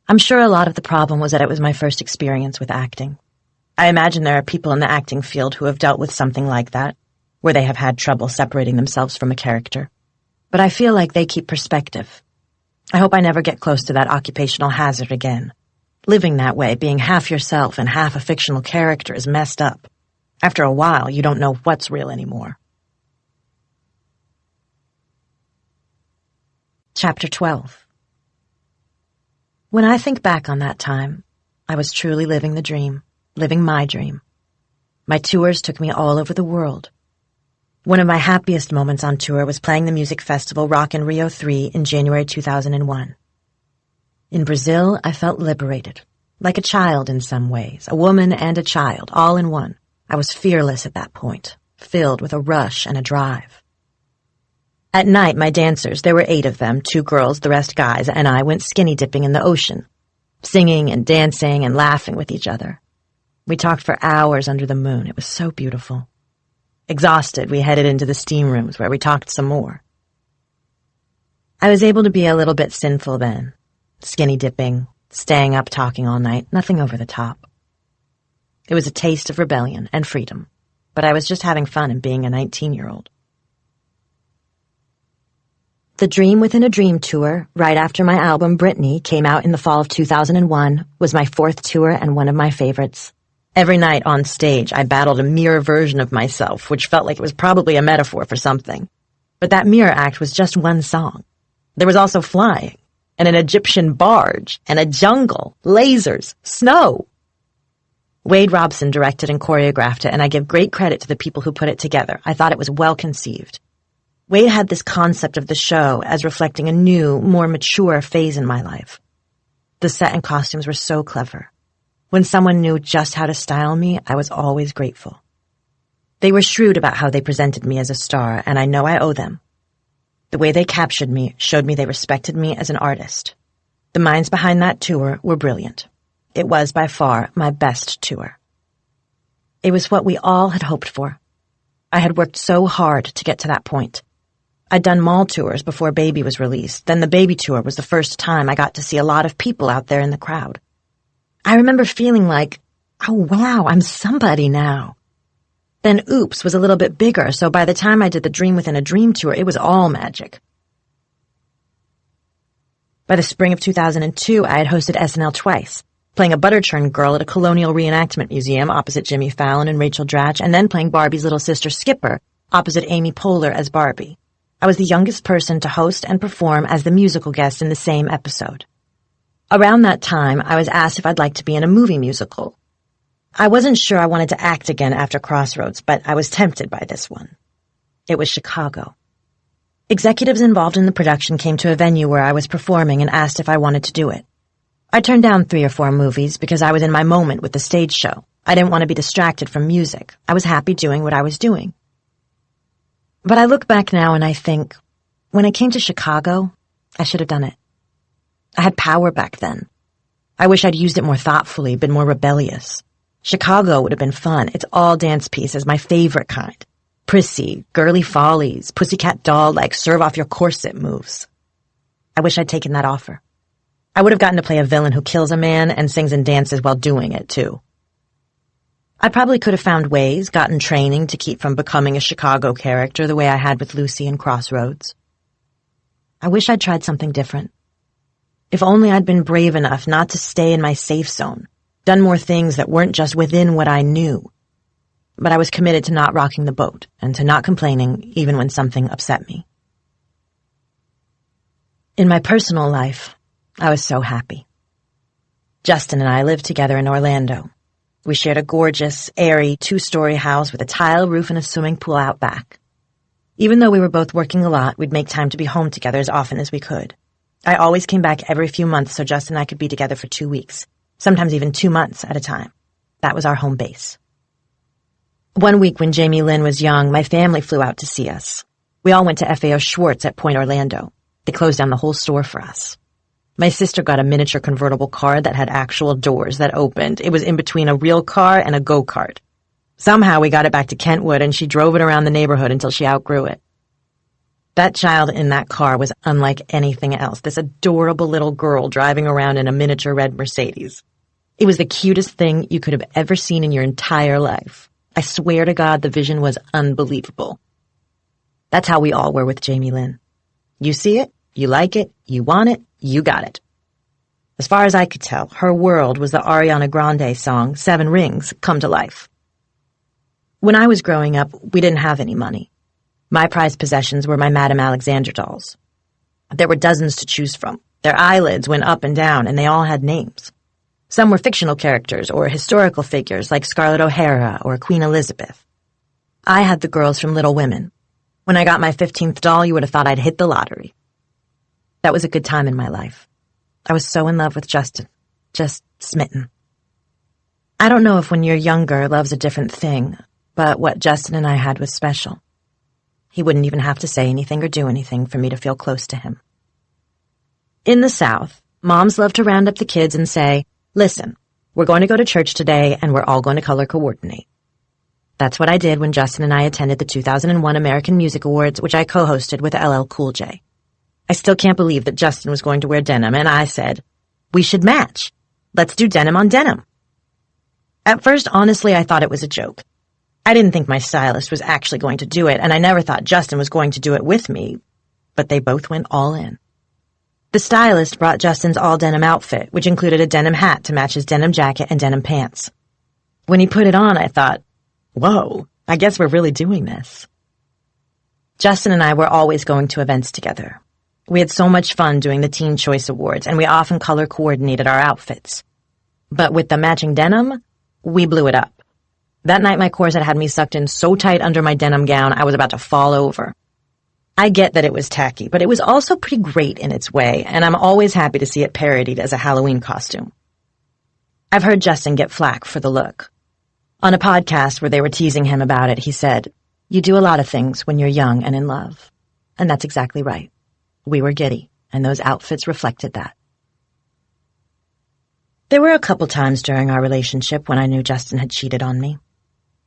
I'm sure a lot of the problem was that it was my first experience with acting. I imagine there are people in the acting field who have dealt with something like that, where they have had trouble separating themselves from a character. But I feel like they keep perspective. I hope I never get close to that occupational hazard again. Living that way, being half yourself and half a fictional character, is messed up. After a while, you don't know what's real anymore. Chapter 12. When I think back on that time, I was truly living the dream, living my dream. My tours took me all over the world. One of my happiest moments on tour was playing the music festival Rock in Rio 3 in January 2001. In Brazil, I felt liberated, like a child in some ways, a woman and a child, all in one. I was fearless at that point, filled with a rush and a drive. At night, my dancers, there were 8 of them, 2 girls, the rest guys, and I went skinny dipping in the ocean, singing and dancing and laughing with each other. We talked for hours under the moon. It was so beautiful. Exhausted, we headed into the steam rooms where we talked some more. I was able to be a little bit sinful then. Skinny dipping, staying up talking all night, nothing over the top. It was a taste of rebellion and freedom, but I was just having fun and being a 19-year-old. The Dream Within a Dream tour, right after my album Britney came out in the fall of 2001, was my 4th tour and one of my favorites. Every night on stage, I battled a mirror version of myself, which felt like it was probably a metaphor for something. But that mirror act was just one song. There was also flying, and an Egyptian barge, and a jungle, lasers, snow. Wade Robson directed and choreographed it, and I give great credit to the people who put it together. I thought it was well conceived. Wade had this concept of the show as reflecting a new, more mature phase in my life. The set and costumes were so clever. When someone knew just how to style me, I was always grateful. They were shrewd about how they presented me as a star, and I know I owe them. The way they captured me showed me they respected me as an artist. The minds behind that tour were brilliant. It was by far my best tour. It was what we all had hoped for. I had worked so hard to get to that point. I'd done mall tours before Baby was released. Then the Baby tour was the first time I got to see a lot of people out there in the crowd. I remember feeling like, oh wow, I'm somebody now. Then Oops was a little bit bigger, so by the time I did the Dream Within a Dream tour, it was all magic. By the spring of 2002, I had hosted SNL twice, playing a butter churn girl at a colonial reenactment museum opposite Jimmy Fallon and Rachel Dratch, and then playing Barbie's little sister Skipper opposite Amy Poehler as Barbie. I was the youngest person to host and perform as the musical guest in the same episode. Around that time, I was asked if I'd like to be in a movie musical. I wasn't sure I wanted to act again after Crossroads, but I was tempted by this one. It was Chicago. Executives involved in the production came to a venue where I was performing and asked if I wanted to do it. I turned down 3 or 4 movies because I was in my moment with the stage show. I didn't want to be distracted from music. I was happy doing what I was doing. But I look back now and I think, when I came to Chicago, I should have done it. I had power back then. I wish I'd used it more thoughtfully, been more rebellious. Chicago would have been fun. It's all dance pieces, my favorite kind. Prissy, girly follies, pussycat doll-like serve-off-your-corset moves. I wish I'd taken that offer. I would have gotten to play a villain who kills a man and sings and dances while doing it, too. I probably could have found ways, gotten training to keep from becoming a Chicago character the way I had with Lucy in Crossroads. I wish I'd tried something different. If only I'd been brave enough not to stay in my safe zone, done more things that weren't just within what I knew. But I was committed to not rocking the boat and to not complaining even when something upset me. In my personal life, I was so happy. Justin and I lived together in Orlando. We shared a gorgeous, airy 2-story house with a tile roof and a swimming pool out back. Even though we were both working a lot, we'd make time to be home together as often as we could. I always came back every few months so Justin and I could be together for 2 weeks, sometimes even 2 months at a time. That was our home base. One week when Jamie Lynn was young, my family flew out to see us. We all went to FAO Schwartz at Point Orlando. They closed down the whole store for us. My sister got a miniature convertible car that had actual doors that opened. It was in between a real car and a go-kart. Somehow we got it back to Kentwood and she drove it around the neighborhood until she outgrew it. That child in that car was unlike anything else, this adorable little girl driving around in a miniature red Mercedes. It was the cutest thing you could have ever seen in your entire life. I swear to God, the vision was unbelievable. That's how we all were with Jamie Lynn. You see it, you like it, you want it, you got it. As far as I could tell, her world was the Ariana Grande song, 7 Rings, come to life. When I was growing up, we didn't have any money. My prized possessions were my Madame Alexander dolls. There were dozens to choose from. Their eyelids went up and down, and they all had names. Some were fictional characters or historical figures like Scarlett O'Hara or Queen Elizabeth. I had the girls from Little Women. When I got my 15th doll, you would have thought I'd hit the lottery. That was a good time in my life. I was so in love with Justin. Just smitten. I don't know if when you're younger, love's a different thing, but what Justin and I had was special. He wouldn't even have to say anything or do anything for me to feel close to him. In the South, moms love to round up the kids and say, listen, we're going to go to church today and we're all going to color coordinate. That's what I did when Justin and I attended the 2001 American Music Awards, which I co-hosted with LL Cool J. I still can't believe that Justin was going to wear denim, and I said, we should match. Let's do denim on denim. At first, honestly, I thought it was a joke. I didn't think my stylist was actually going to do it, and I never thought Justin was going to do it with me, but they both went all in. The stylist brought Justin's all-denim outfit, which included a denim hat to match his denim jacket and denim pants. When he put it on, I thought, whoa, I guess we're really doing this. Justin and I were always going to events together. We had so much fun doing the Teen Choice Awards, and we often color coordinated our outfits. But with the matching denim, we blew it up. That night my corset had me sucked in so tight under my denim gown I was about to fall over. I get that it was tacky, but it was also pretty great in its way, and I'm always happy to see it parodied as a Halloween costume. I've heard Justin get flack for the look. On a podcast where they were teasing him about it, he said, "You do a lot of things when you're young and in love." And that's exactly right. We were giddy, and those outfits reflected that. There were a couple times during our relationship when I knew Justin had cheated on me.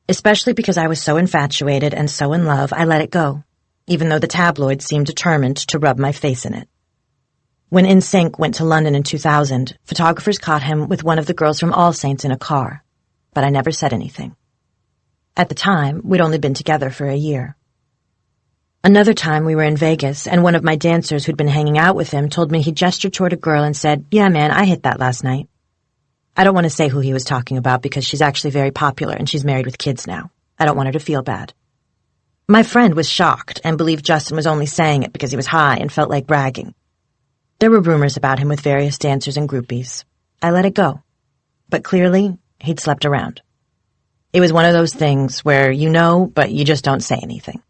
Especially because I was so infatuated and so in love, I let it go, even though the tabloids seemed determined to rub my face in it. When NSYNC went to London in 2000, photographers caught him with one of the girls from All Saints in a car, but I never said anything. At the time, we'd only been together for a year. Another time we were in Vegas, and one of my dancers who'd been hanging out with him told me he gestured toward a girl and said, "Yeah, man, I hit that last night." I don't want to say who he was talking about because she's actually very popular and she's married with kids now. I don't want her to feel bad. My friend was shocked and believed Justin was only saying it because he was high and felt like bragging. There were rumors about him with various dancers and groupies. I let it go. But clearly, he'd slept around. It was one of those things where you know, but you just don't say anything.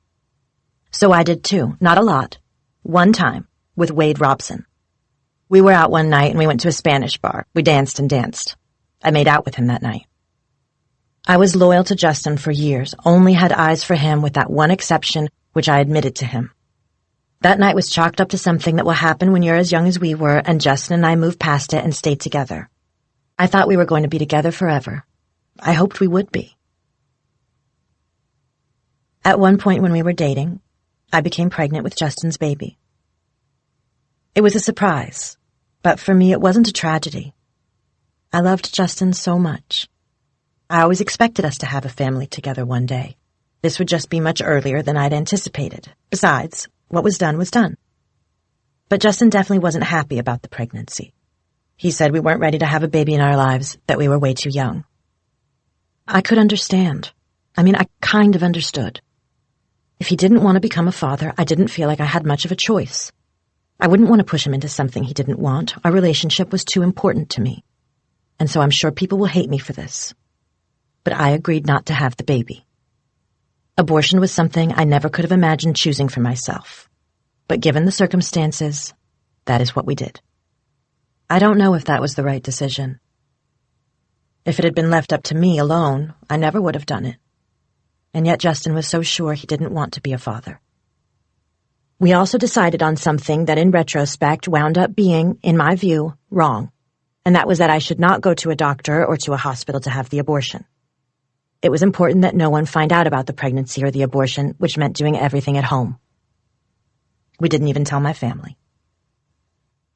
So I did too, not a lot. One time, with Wade Robson. We were out one night and we went to a Spanish bar. We danced and danced. I made out with him that night. I was loyal to Justin for years, only had eyes for him with that one exception, which I admitted to him. That night was chalked up to something that will happen when you're as young as we were, and Justin and I moved past it and stayed together. I thought we were going to be together forever. I hoped we would be. At one point when we were dating, I became pregnant with Justin's baby. It was a surprise, but for me it wasn't a tragedy. I loved Justin so much. I always expected us to have a family together one day. This would just be much earlier than I'd anticipated. Besides, what was done was done. But Justin definitely wasn't happy about the pregnancy. He said we weren't ready to have a baby in our lives, that we were way too young. I could understand. I kind of understood. If he didn't want to become a father, I didn't feel like I had much of a choice. I wouldn't want to push him into something he didn't want. Our relationship was too important to me. And so I'm sure people will hate me for this. But I agreed not to have the baby. Abortion was something I never could have imagined choosing for myself. But given the circumstances, that is what we did. I don't know if that was the right decision. If it had been left up to me alone, I never would have done it. And yet Justin was so sure he didn't want to be a father. We also decided on something that in retrospect wound up being, in my view, wrong, and that was that I should not go to a doctor or to a hospital to have the abortion. It was important that no one find out about the pregnancy or the abortion, which meant doing everything at home. We didn't even tell my family.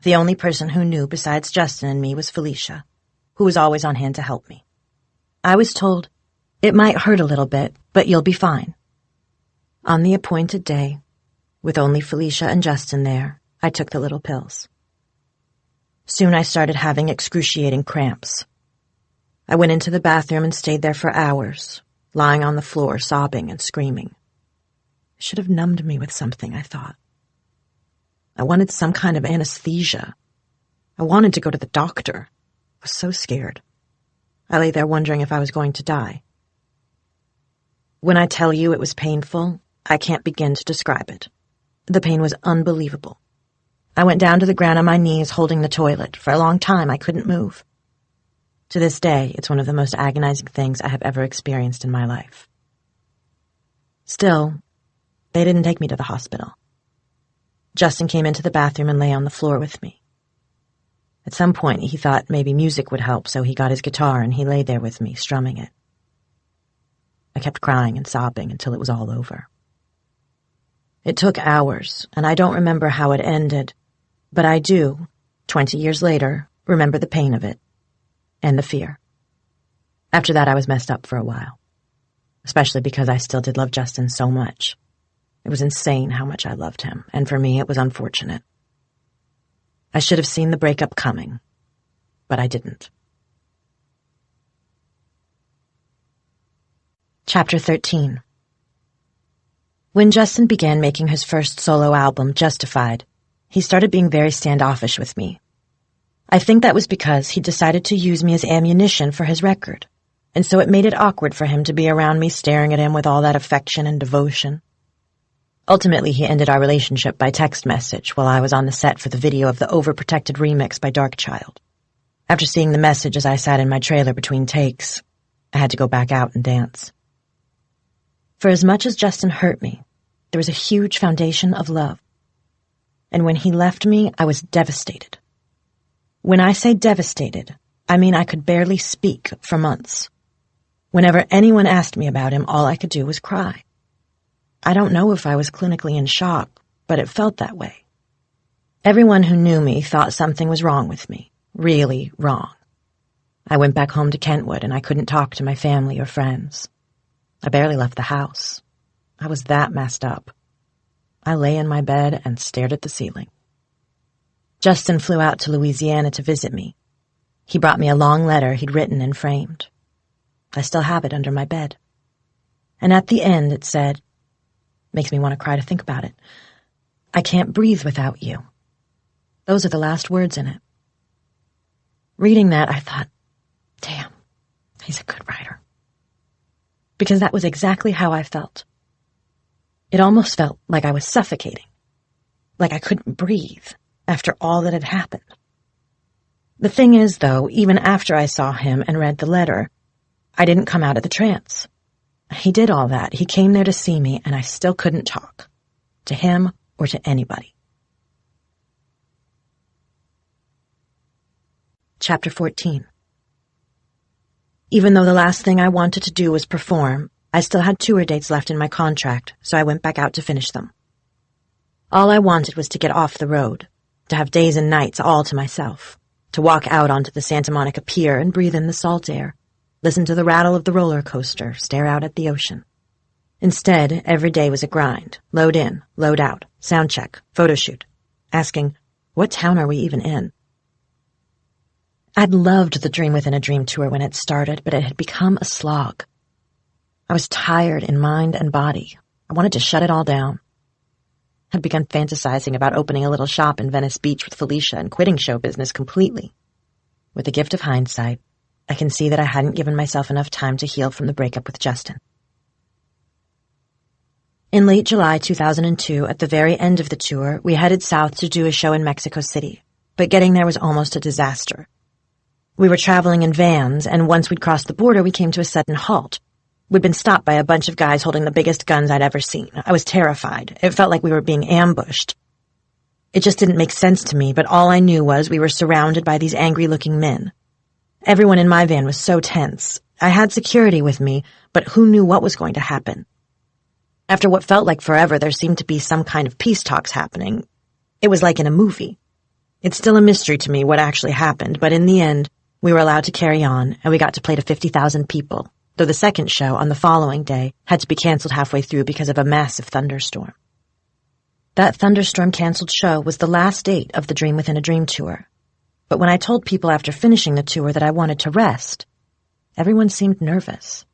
The only person who knew besides Justin and me was Felicia, who was always on hand to help me. I was told, "It might hurt a little bit, but you'll be fine." On the appointed day, with only Felicia and Justin there, I took the little pills. Soon I started having excruciating cramps. I went into the bathroom and stayed there for hours, lying on the floor, sobbing and screaming. It should have numbed me with something, I thought. I wanted some kind of anesthesia. I wanted to go to the doctor. I was so scared. I lay there wondering if I was going to die. When I tell you it was painful, I can't begin to describe it. The pain was unbelievable. I went down to the ground on my knees holding the toilet. For a long time, I couldn't move. To this day, it's one of the most agonizing things I have ever experienced in my life. Still, they didn't take me to the hospital. Justin came into the bathroom and lay on the floor with me. At some point, he thought maybe music would help, so he got his guitar and he lay there with me, strumming it. I kept crying and sobbing until it was all over. It took hours, and I don't remember how it ended, but I do, 20 years later, remember the pain of it, and the fear. After that, I was messed up for a while, especially because I still did love Justin so much. It was insane how much I loved him, and for me, it was unfortunate. I should have seen the breakup coming, but I didn't. Chapter 13. When Justin began making his first solo album, Justified, he started being very standoffish with me. I think that was because he decided to use me as ammunition for his record, and so it made it awkward for him to be around me staring at him with all that affection and devotion. Ultimately, he ended our relationship by text message while I was on the set for the video of the overprotected remix by Darkchild. After seeing the message as I sat in my trailer between takes, I had to go back out and dance. For as much as Justin hurt me, there was a huge foundation of love. And when he left me, I was devastated. When I say devastated, I mean I could barely speak for months. Whenever anyone asked me about him, all I could do was cry. I don't know if I was clinically in shock, but it felt that way. Everyone who knew me thought something was wrong with me, really wrong. I went back home to Kentwood and I couldn't talk to my family or friends. I barely left the house. I was that messed up. I lay in my bed and stared at the ceiling. Justin flew out to Louisiana to visit me. He brought me a long letter he'd written and framed. I still have it under my bed. And at the end it said, makes me want to cry to think about it, "I can't breathe without you." Those are the last words in it. Reading that, I thought, damn, he's a good writer. Because that was exactly how I felt. It almost felt like I was suffocating, like I couldn't breathe after all that had happened. The thing is, though, even after I saw him and read the letter, I didn't come out of the trance. He did all that. He came there to see me, and I still couldn't talk. To him or to anybody. Chapter 14. Even though the last thing I wanted to do was perform, I still had tour dates left in my contract, so I went back out to finish them. All I wanted was to get off the road, to have days and nights all to myself, to walk out onto the Santa Monica Pier and breathe in the salt air, listen to the rattle of the roller coaster, stare out at the ocean. Instead, every day was a grind. Load in, load out, sound check, photo shoot. Asking, what town are we even in? I'd loved the Dream Within a Dream tour when it started, but it had become a slog. I was tired in mind and body. I wanted to shut it all down. I'd begun fantasizing about opening a little shop in Venice Beach with Felicia and quitting show business completely. With the gift of hindsight, I can see that I hadn't given myself enough time to heal from the breakup with Justin. In late July 2002, at the very end of the tour, we headed south to do a show in Mexico City, but getting there was almost a disaster. We were traveling in vans, and once we'd crossed the border, we came to a sudden halt. We'd been stopped by a bunch of guys holding the biggest guns I'd ever seen. I was terrified. It felt like we were being ambushed. It just didn't make sense to me, but all I knew was we were surrounded by these angry-looking men. Everyone in my van was so tense. I had security with me, but who knew what was going to happen? After what felt like forever, there seemed to be some kind of peace talks happening. It was like in a movie. It's still a mystery to me what actually happened, but in the end, we were allowed to carry on, and we got to play to 50,000 people, though the second show on the following day had to be canceled halfway through because of a massive thunderstorm. That thunderstorm-canceled show was the last date of the Dream Within a Dream tour. But when I told people after finishing the tour that I wanted to rest, everyone seemed nervous.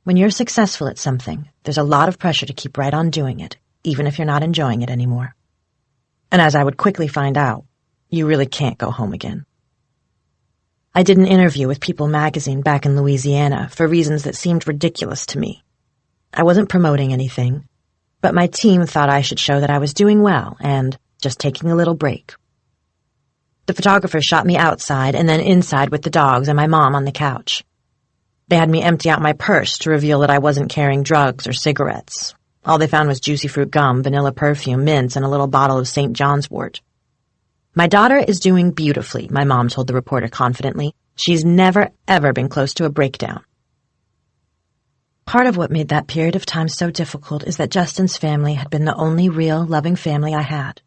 When you're successful at something, there's a lot of pressure to keep right on doing it, even if you're not enjoying it anymore. And as I would quickly find out, you really can't go home again. I did an interview with People magazine back in Louisiana for reasons that seemed ridiculous to me. I wasn't promoting anything, but my team thought I should show that I was doing well and just taking a little break. The photographer shot me outside and then inside with the dogs and my mom on the couch. They had me empty out my purse to reveal that I wasn't carrying drugs or cigarettes. All they found was juicy fruit gum, vanilla perfume, mints, and a little bottle of St. John's wort. My daughter is doing beautifully, my mom told the reporter confidently. She's never, ever been close to a breakdown. Part of what made that period of time so difficult is that Justin's family had been the only real, loving family I had.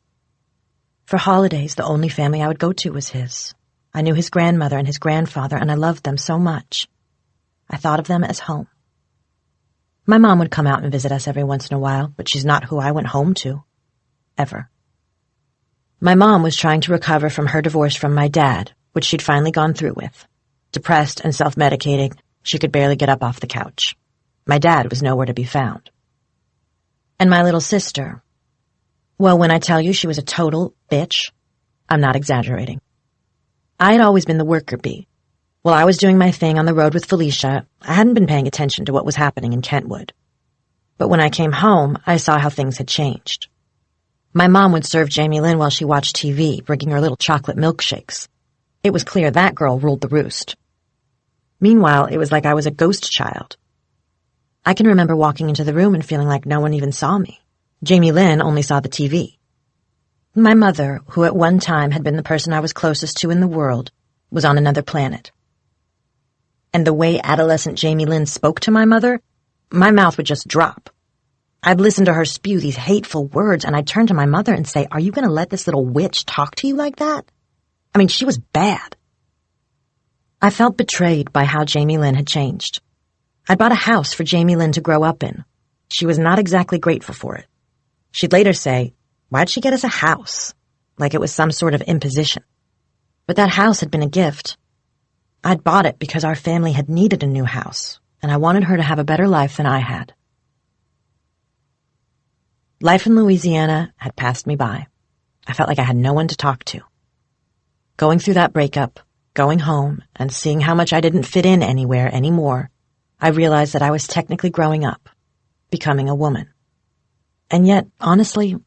For holidays, the only family I would go to was his. I knew his grandmother and his grandfather, and I loved them so much. I thought of them as home. My mom would come out and visit us every once in a while, but she's not who I went home to. Ever. My mom was trying to recover from her divorce from my dad, which she'd finally gone through with. Depressed and self-medicating, she could barely get up off the couch. My dad was nowhere to be found. And my little sister, well, when I tell you she was a total bitch, I'm not exaggerating. I had always been the worker bee. While I was doing my thing on the road with Felicia, I hadn't been paying attention to what was happening in Kentwood. But when I came home, I saw how things had changed. My mom would serve Jamie Lynn while she watched TV, bringing her little chocolate milkshakes. It was clear that girl ruled the roost. Meanwhile, it was like I was a ghost child. I can remember walking into the room and feeling like no one even saw me. Jamie Lynn only saw the TV. My mother, who at one time had been the person I was closest to in the world, was on another planet. And the way adolescent Jamie Lynn spoke to my mother, my mouth would just drop. I'd listen to her spew these hateful words, and I'd turn to my mother and say, "Are you going to let this little witch talk to you like that?" I mean, she was bad. I felt betrayed by how Jamie Lynn had changed. I'd bought a house for Jamie Lynn to grow up in. She was not exactly grateful for it. She'd later say, "Why'd she get us a house?" Like it was some sort of imposition. But that house had been a gift. I'd bought it because our family had needed a new house, and I wanted her to have a better life than I had. Life in Louisiana had passed me by. I felt like I had no one to talk to. Going through that breakup, going home, and seeing how much I didn't fit in anywhere anymore, I realized that I was technically growing up, becoming a woman. And yet, honestly,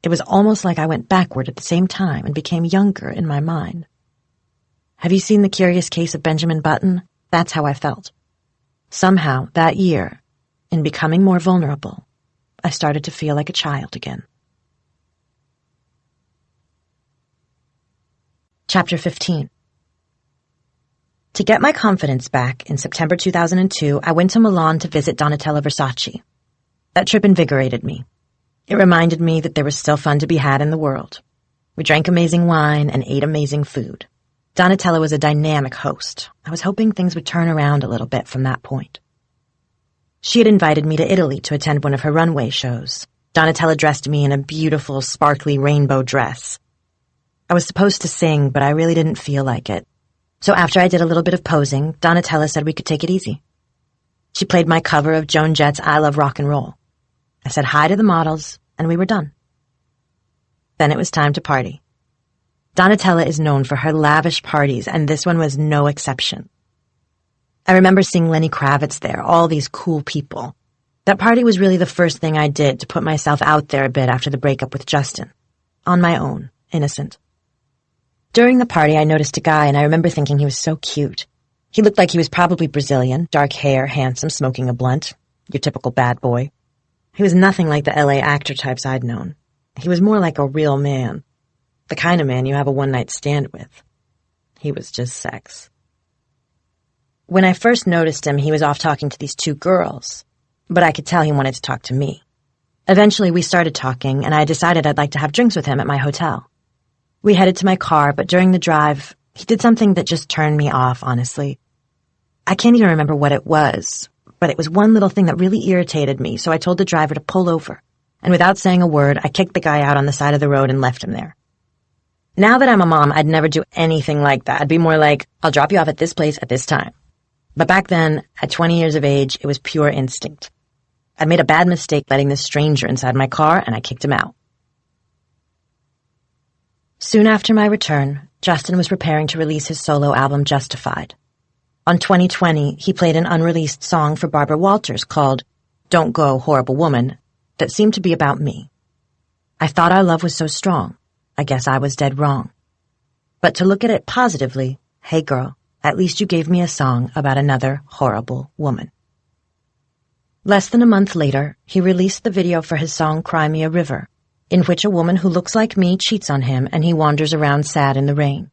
it was almost like I went backward at the same time and became younger in my mind. Have you seen The Curious Case of Benjamin Button? That's how I felt. Somehow, that year, in becoming more vulnerable, I started to feel like a child again. Chapter 15. To get my confidence back, in September 2002, I went to Milan to visit Donatella Versace. That trip invigorated me. It reminded me that there was still fun to be had in the world. We drank amazing wine and ate amazing food. Donatella was a dynamic host. I was hoping things would turn around a little bit from that point. She had invited me to Italy to attend one of her runway shows. Donatella dressed me in a beautiful, sparkly rainbow dress. I was supposed to sing, but I really didn't feel like it. So after I did a little bit of posing, Donatella said we could take it easy. She played my cover of Joan Jett's I Love Rock and Roll. I said hi to the models, and we were done. Then it was time to party. Donatella is known for her lavish parties, and this one was no exception. I remember seeing Lenny Kravitz there, all these cool people. That party was really the first thing I did to put myself out there a bit after the breakup with Justin. On my own, innocent. During the party, I noticed a guy, and I remember thinking he was so cute. He looked like he was probably Brazilian, dark hair, handsome, smoking a blunt. Your typical bad boy. He was nothing like the LA actor types I'd known. He was more like a real man. The kind of man you have a one-night stand with. He was just sex. When I first noticed him, he was off talking to these two girls, but I could tell he wanted to talk to me. Eventually, we started talking, and I decided I'd like to have drinks with him at my hotel. We headed to my car, but during the drive, he did something that just turned me off, honestly. I can't even remember what it was, but it was one little thing that really irritated me, so I told the driver to pull over, and without saying a word, I kicked the guy out on the side of the road and left him there. Now that I'm a mom, I'd never do anything like that. I'd be more like, I'll drop you off at this place at this time. But back then, at 20 years of age, it was pure instinct. I'd made a bad mistake letting this stranger inside my car, and I kicked him out. Soon after my return, Justin was preparing to release his solo album, Justified. On 2020, he played an unreleased song for Barbara Walters called Don't Go, Horrible Woman, that seemed to be about me. I thought our love was so strong. I guess I was dead wrong. But to look at it positively, hey girl, at least you gave me a song about another horrible woman. Less than a month later, he released the video for his song Cry Me a River, in which a woman who looks like me cheats on him and he wanders around sad in the rain.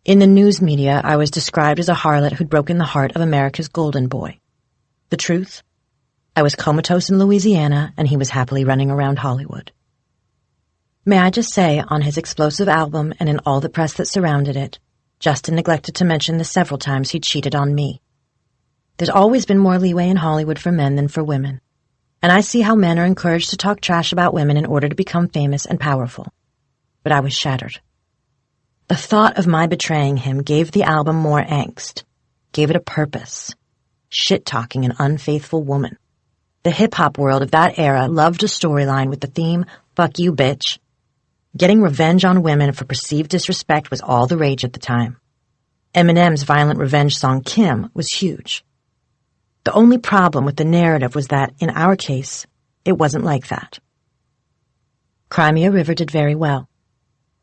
In the news media, I was described as a harlot who'd broken the heart of America's golden boy. The truth? I was comatose in Louisiana and he was happily running around Hollywood. May I just say, on his explosive album and in all the press that surrounded it, Justin neglected to mention the several times he'd cheated on me. There's always been more leeway in Hollywood for men than for women, and I see how men are encouraged to talk trash about women in order to become famous and powerful. But I was shattered. The thought of my betraying him gave the album more angst, gave it a purpose. Shit-talking an unfaithful woman. The hip-hop world of that era loved a storyline with the theme, fuck you, bitch. Getting revenge on women for perceived disrespect was all the rage at the time. Eminem's violent revenge song Kim was huge. The only problem with the narrative was that, in our case, it wasn't like that. Crimea River did very well.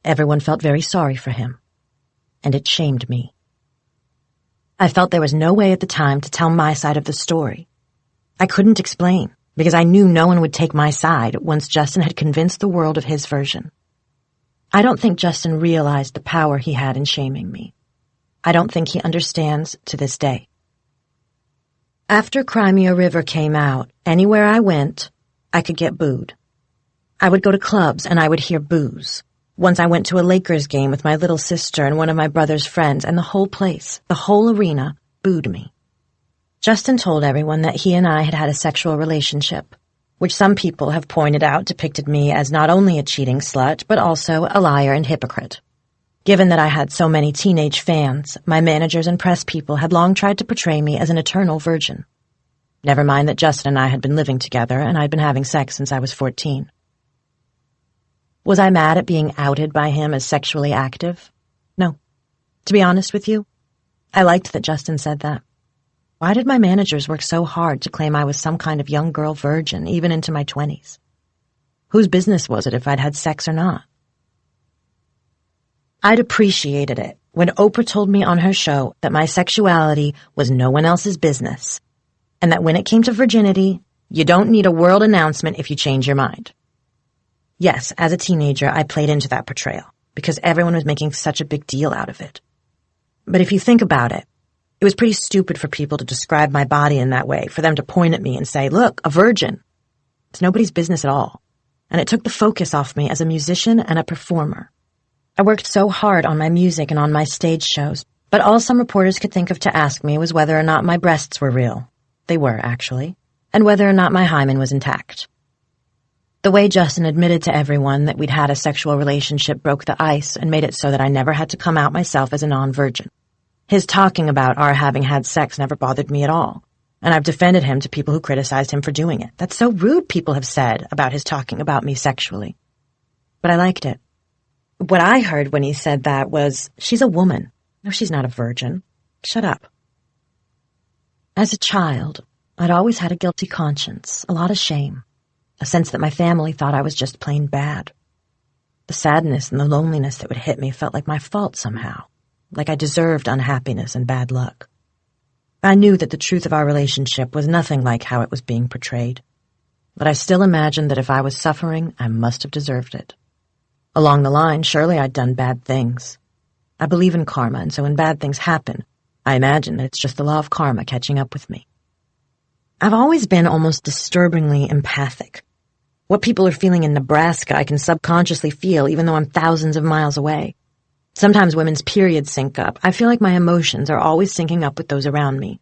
Everyone felt very sorry for him. And it shamed me. I felt there was no way at the time to tell my side of the story. I couldn't explain, because I knew no one would take my side once Justin had convinced the world of his version. I don't think Justin realized the power he had in shaming me. I don't think he understands to this day. After Crimea River came out, anywhere I went, I could get booed. I would go to clubs and I would hear boos. Once I went to a Lakers game with my little sister and one of my brother's friends, and the whole place, the whole arena, booed me. Justin told everyone that he and I had had a sexual relationship, which some people have pointed out depicted me as not only a cheating slut, but also a liar and hypocrite. Given that I had so many teenage fans, my managers and press people had long tried to portray me as an eternal virgin. Never mind that Justin and I had been living together, and I'd been having sex since I was 14. Was I mad at being outed by him as sexually active? No. To be honest with you, I liked that Justin said that. Why did my managers work so hard to claim I was some kind of young girl virgin, even into my 20s? Whose business was it if I'd had sex or not? I'd appreciated it when Oprah told me on her show that my sexuality was no one else's business, and that when it came to virginity, you don't need a world announcement if you change your mind. Yes, as a teenager, I played into that portrayal, because everyone was making such a big deal out of it. But if you think about it, it was pretty stupid for people to describe my body in that way, for them to point at me and say, look, a virgin. It's nobody's business at all. And it took the focus off me as a musician and a performer. I worked so hard on my music and on my stage shows, but all some reporters could think of to ask me was whether or not my breasts were real. They were, actually. And whether or not my hymen was intact. The way Justin admitted to everyone that we'd had a sexual relationship broke the ice and made it so that I never had to come out myself as a non-virgin. His talking about our having had sex never bothered me at all, and I've defended him to people who criticized him for doing it. That's so rude, people have said about his talking about me sexually. But I liked it. What I heard when he said that was, she's a woman. No, she's not a virgin. Shut up. As a child, I'd always had a guilty conscience, a lot of shame. A sense that my family thought I was just plain bad. The sadness and the loneliness that would hit me felt like my fault somehow, like I deserved unhappiness and bad luck. I knew that the truth of our relationship was nothing like how it was being portrayed, but I still imagined that if I was suffering, I must have deserved it. Along the line, surely I'd done bad things. I believe in karma, and so when bad things happen, I imagine that it's just the law of karma catching up with me. I've always been almost disturbingly empathic. What people are feeling in Nebraska, I can subconsciously feel even though I'm thousands of miles away. Sometimes women's periods sync up. I feel like my emotions are always syncing up with those around me.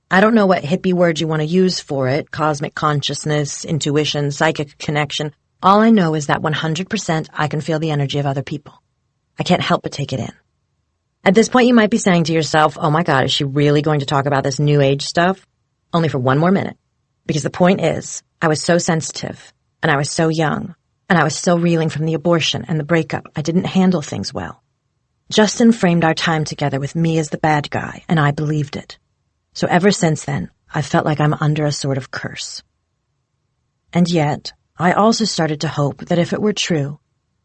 I don't know what hippie words you want to use for it, cosmic consciousness, intuition, psychic connection. All I know is that 100% I can feel the energy of other people. I can't help but take it in. At this point you might be saying to yourself, oh my God, is she really going to talk about this new age stuff? Only for one more minute. Because the point is, I was so sensitive. And I was so young, and I was still reeling from the abortion and the breakup. I didn't handle things well. Justin framed our time together with me as the bad guy, and I believed it. So ever since then, I've felt like I'm under a sort of curse. And yet, I also started to hope that if it were true,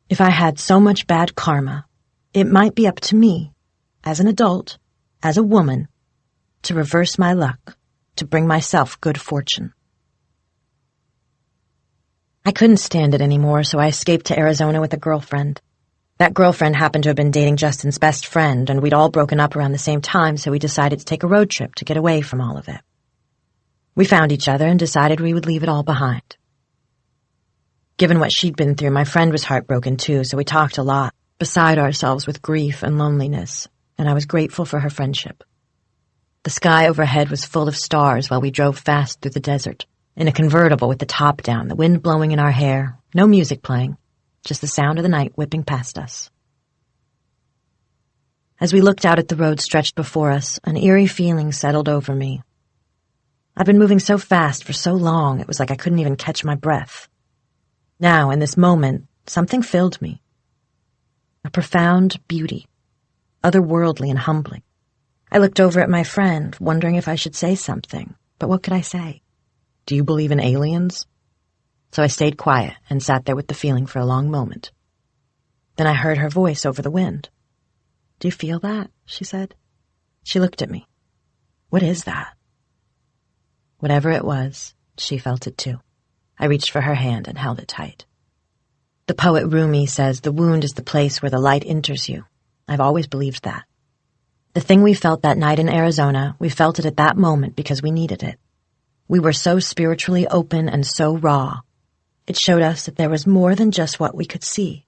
if I had so much bad karma, it might be up to me, as an adult, as a woman, to reverse my luck, to bring myself good fortune. I couldn't stand it anymore, so I escaped to Arizona with a girlfriend. That girlfriend happened to have been dating Justin's best friend, and we'd all broken up around the same time, so we decided to take a road trip to get away from all of it. We found each other and decided we would leave it all behind. Given what she'd been through, my friend was heartbroken too, so we talked a lot, beside ourselves with grief and loneliness, and I was grateful for her friendship. The sky overhead was full of stars while we drove fast through the desert. In a convertible with the top down, the wind blowing in our hair, no music playing, just the sound of the night whipping past us. As we looked out at the road stretched before us, an eerie feeling settled over me. I'd been moving so fast for so long, it was like I couldn't even catch my breath. Now, in this moment, something filled me. A profound beauty, otherworldly and humbling. I looked over at my friend, wondering if I should say something, But what could I say? Do you believe in aliens? So I stayed quiet and sat there with the feeling for a long moment. Then I heard her voice over the wind. Do you feel that? She said. She looked at me. What is that? Whatever it was, she felt it too. I reached for her hand and held it tight. The poet Rumi says the wound is the place where the light enters you. I've always believed that. The thing we felt that night in Arizona, we felt it at that moment because we needed it. We were so spiritually open and so raw. It showed us that there was more than just what we could see.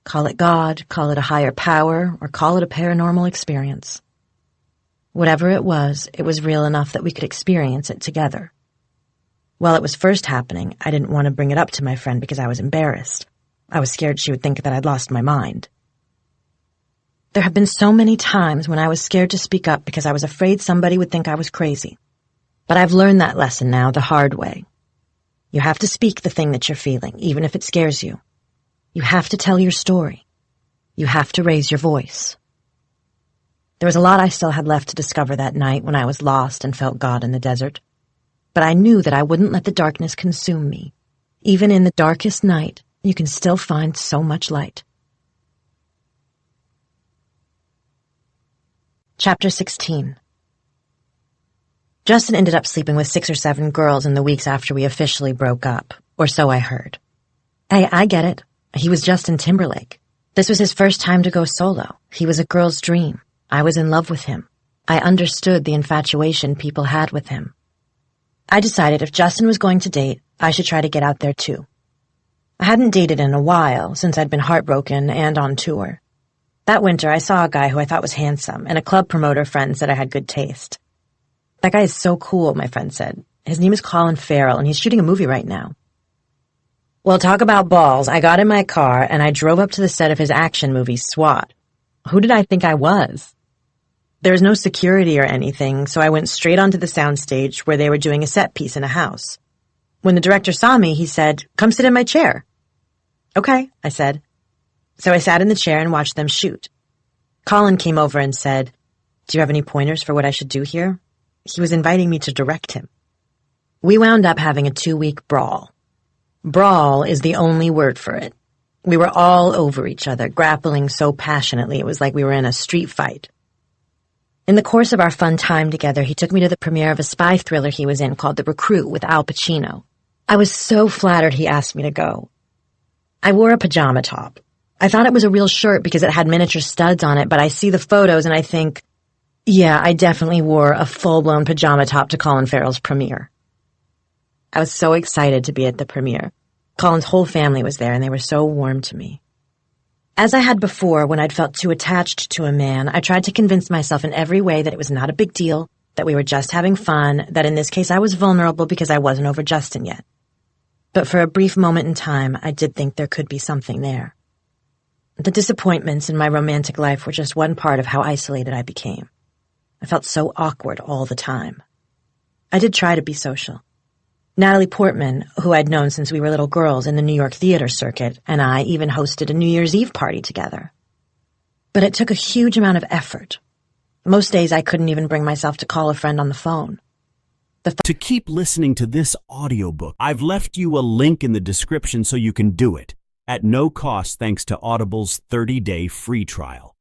Call it God, call it a higher power, or call it a paranormal experience. Whatever it was real enough that we could experience it together. While it was first happening, I didn't want to bring it up to my friend because I was embarrassed. I was scared she would think that I'd lost my mind. There have been so many times when I was scared to speak up because I was afraid somebody would think I was crazy. But I've learned that lesson now the hard way. You have to speak the thing that you're feeling, even if it scares you. You have to tell your story. You have to raise your voice. There was a lot I still had left to discover that night when I was lost and felt God in the desert. But I knew that I wouldn't let the darkness consume me. Even in the darkest night, you can still find so much light. Chapter 16. Justin ended up sleeping with 6 or 7 girls in the weeks after we officially broke up, or so I heard. Hey, I get it. He was Justin Timberlake. This was his first time to go solo. He was a girl's dream. I was in love with him. I understood the infatuation people had with him. I decided if Justin was going to date, I should try to get out there too. I hadn't dated in a while, since I'd been heartbroken and on tour. That winter, I saw a guy who I thought was handsome, and a club promoter friend said I had good taste. That guy is so cool, my friend said. His name is Colin Farrell, and he's shooting a movie right now. Well, talk about balls. I got in my car, and I drove up to the set of his action movie, SWAT. Who did I think I was? There was no security or anything, so I went straight onto the soundstage where they were doing a set piece in a house. When the director saw me, he said, "Come sit in my chair." Okay, I said. So I sat in the chair and watched them shoot. Colin came over and said, "Do you have any pointers for what I should do here?" He was inviting me to direct him. We wound up having a 2-week brawl. Brawl is the only word for it. We were all over each other, grappling so passionately it was like we were in a street fight. In the course of our fun time together, he took me to the premiere of a spy thriller he was in called The Recruit with Al Pacino. I was so flattered he asked me to go. I wore a pajama top. I thought it was a real shirt because it had miniature studs on it, but I see the photos and I think, yeah, I definitely wore a full-blown pajama top to Colin Farrell's premiere. I was so excited to be at the premiere. Colin's whole family was there, and they were so warm to me. As I had before, when I'd felt too attached to a man, I tried to convince myself in every way that it was not a big deal, that we were just having fun, that in this case I was vulnerable because I wasn't over Justin yet. But for a brief moment in time, I did think there could be something there. The disappointments in my romantic life were just one part of how isolated I became. I felt so awkward all the time. I did try to be social. Natalie Portman, who I'd known since we were little girls in the New York theater circuit, and I even hosted a New Year's Eve party together. But it took a huge amount of effort. Most days I couldn't even bring myself to call a friend on the phone. To keep listening to this audiobook, I've left you a link in the description so you can do it, at no cost thanks to Audible's 30-day free trial.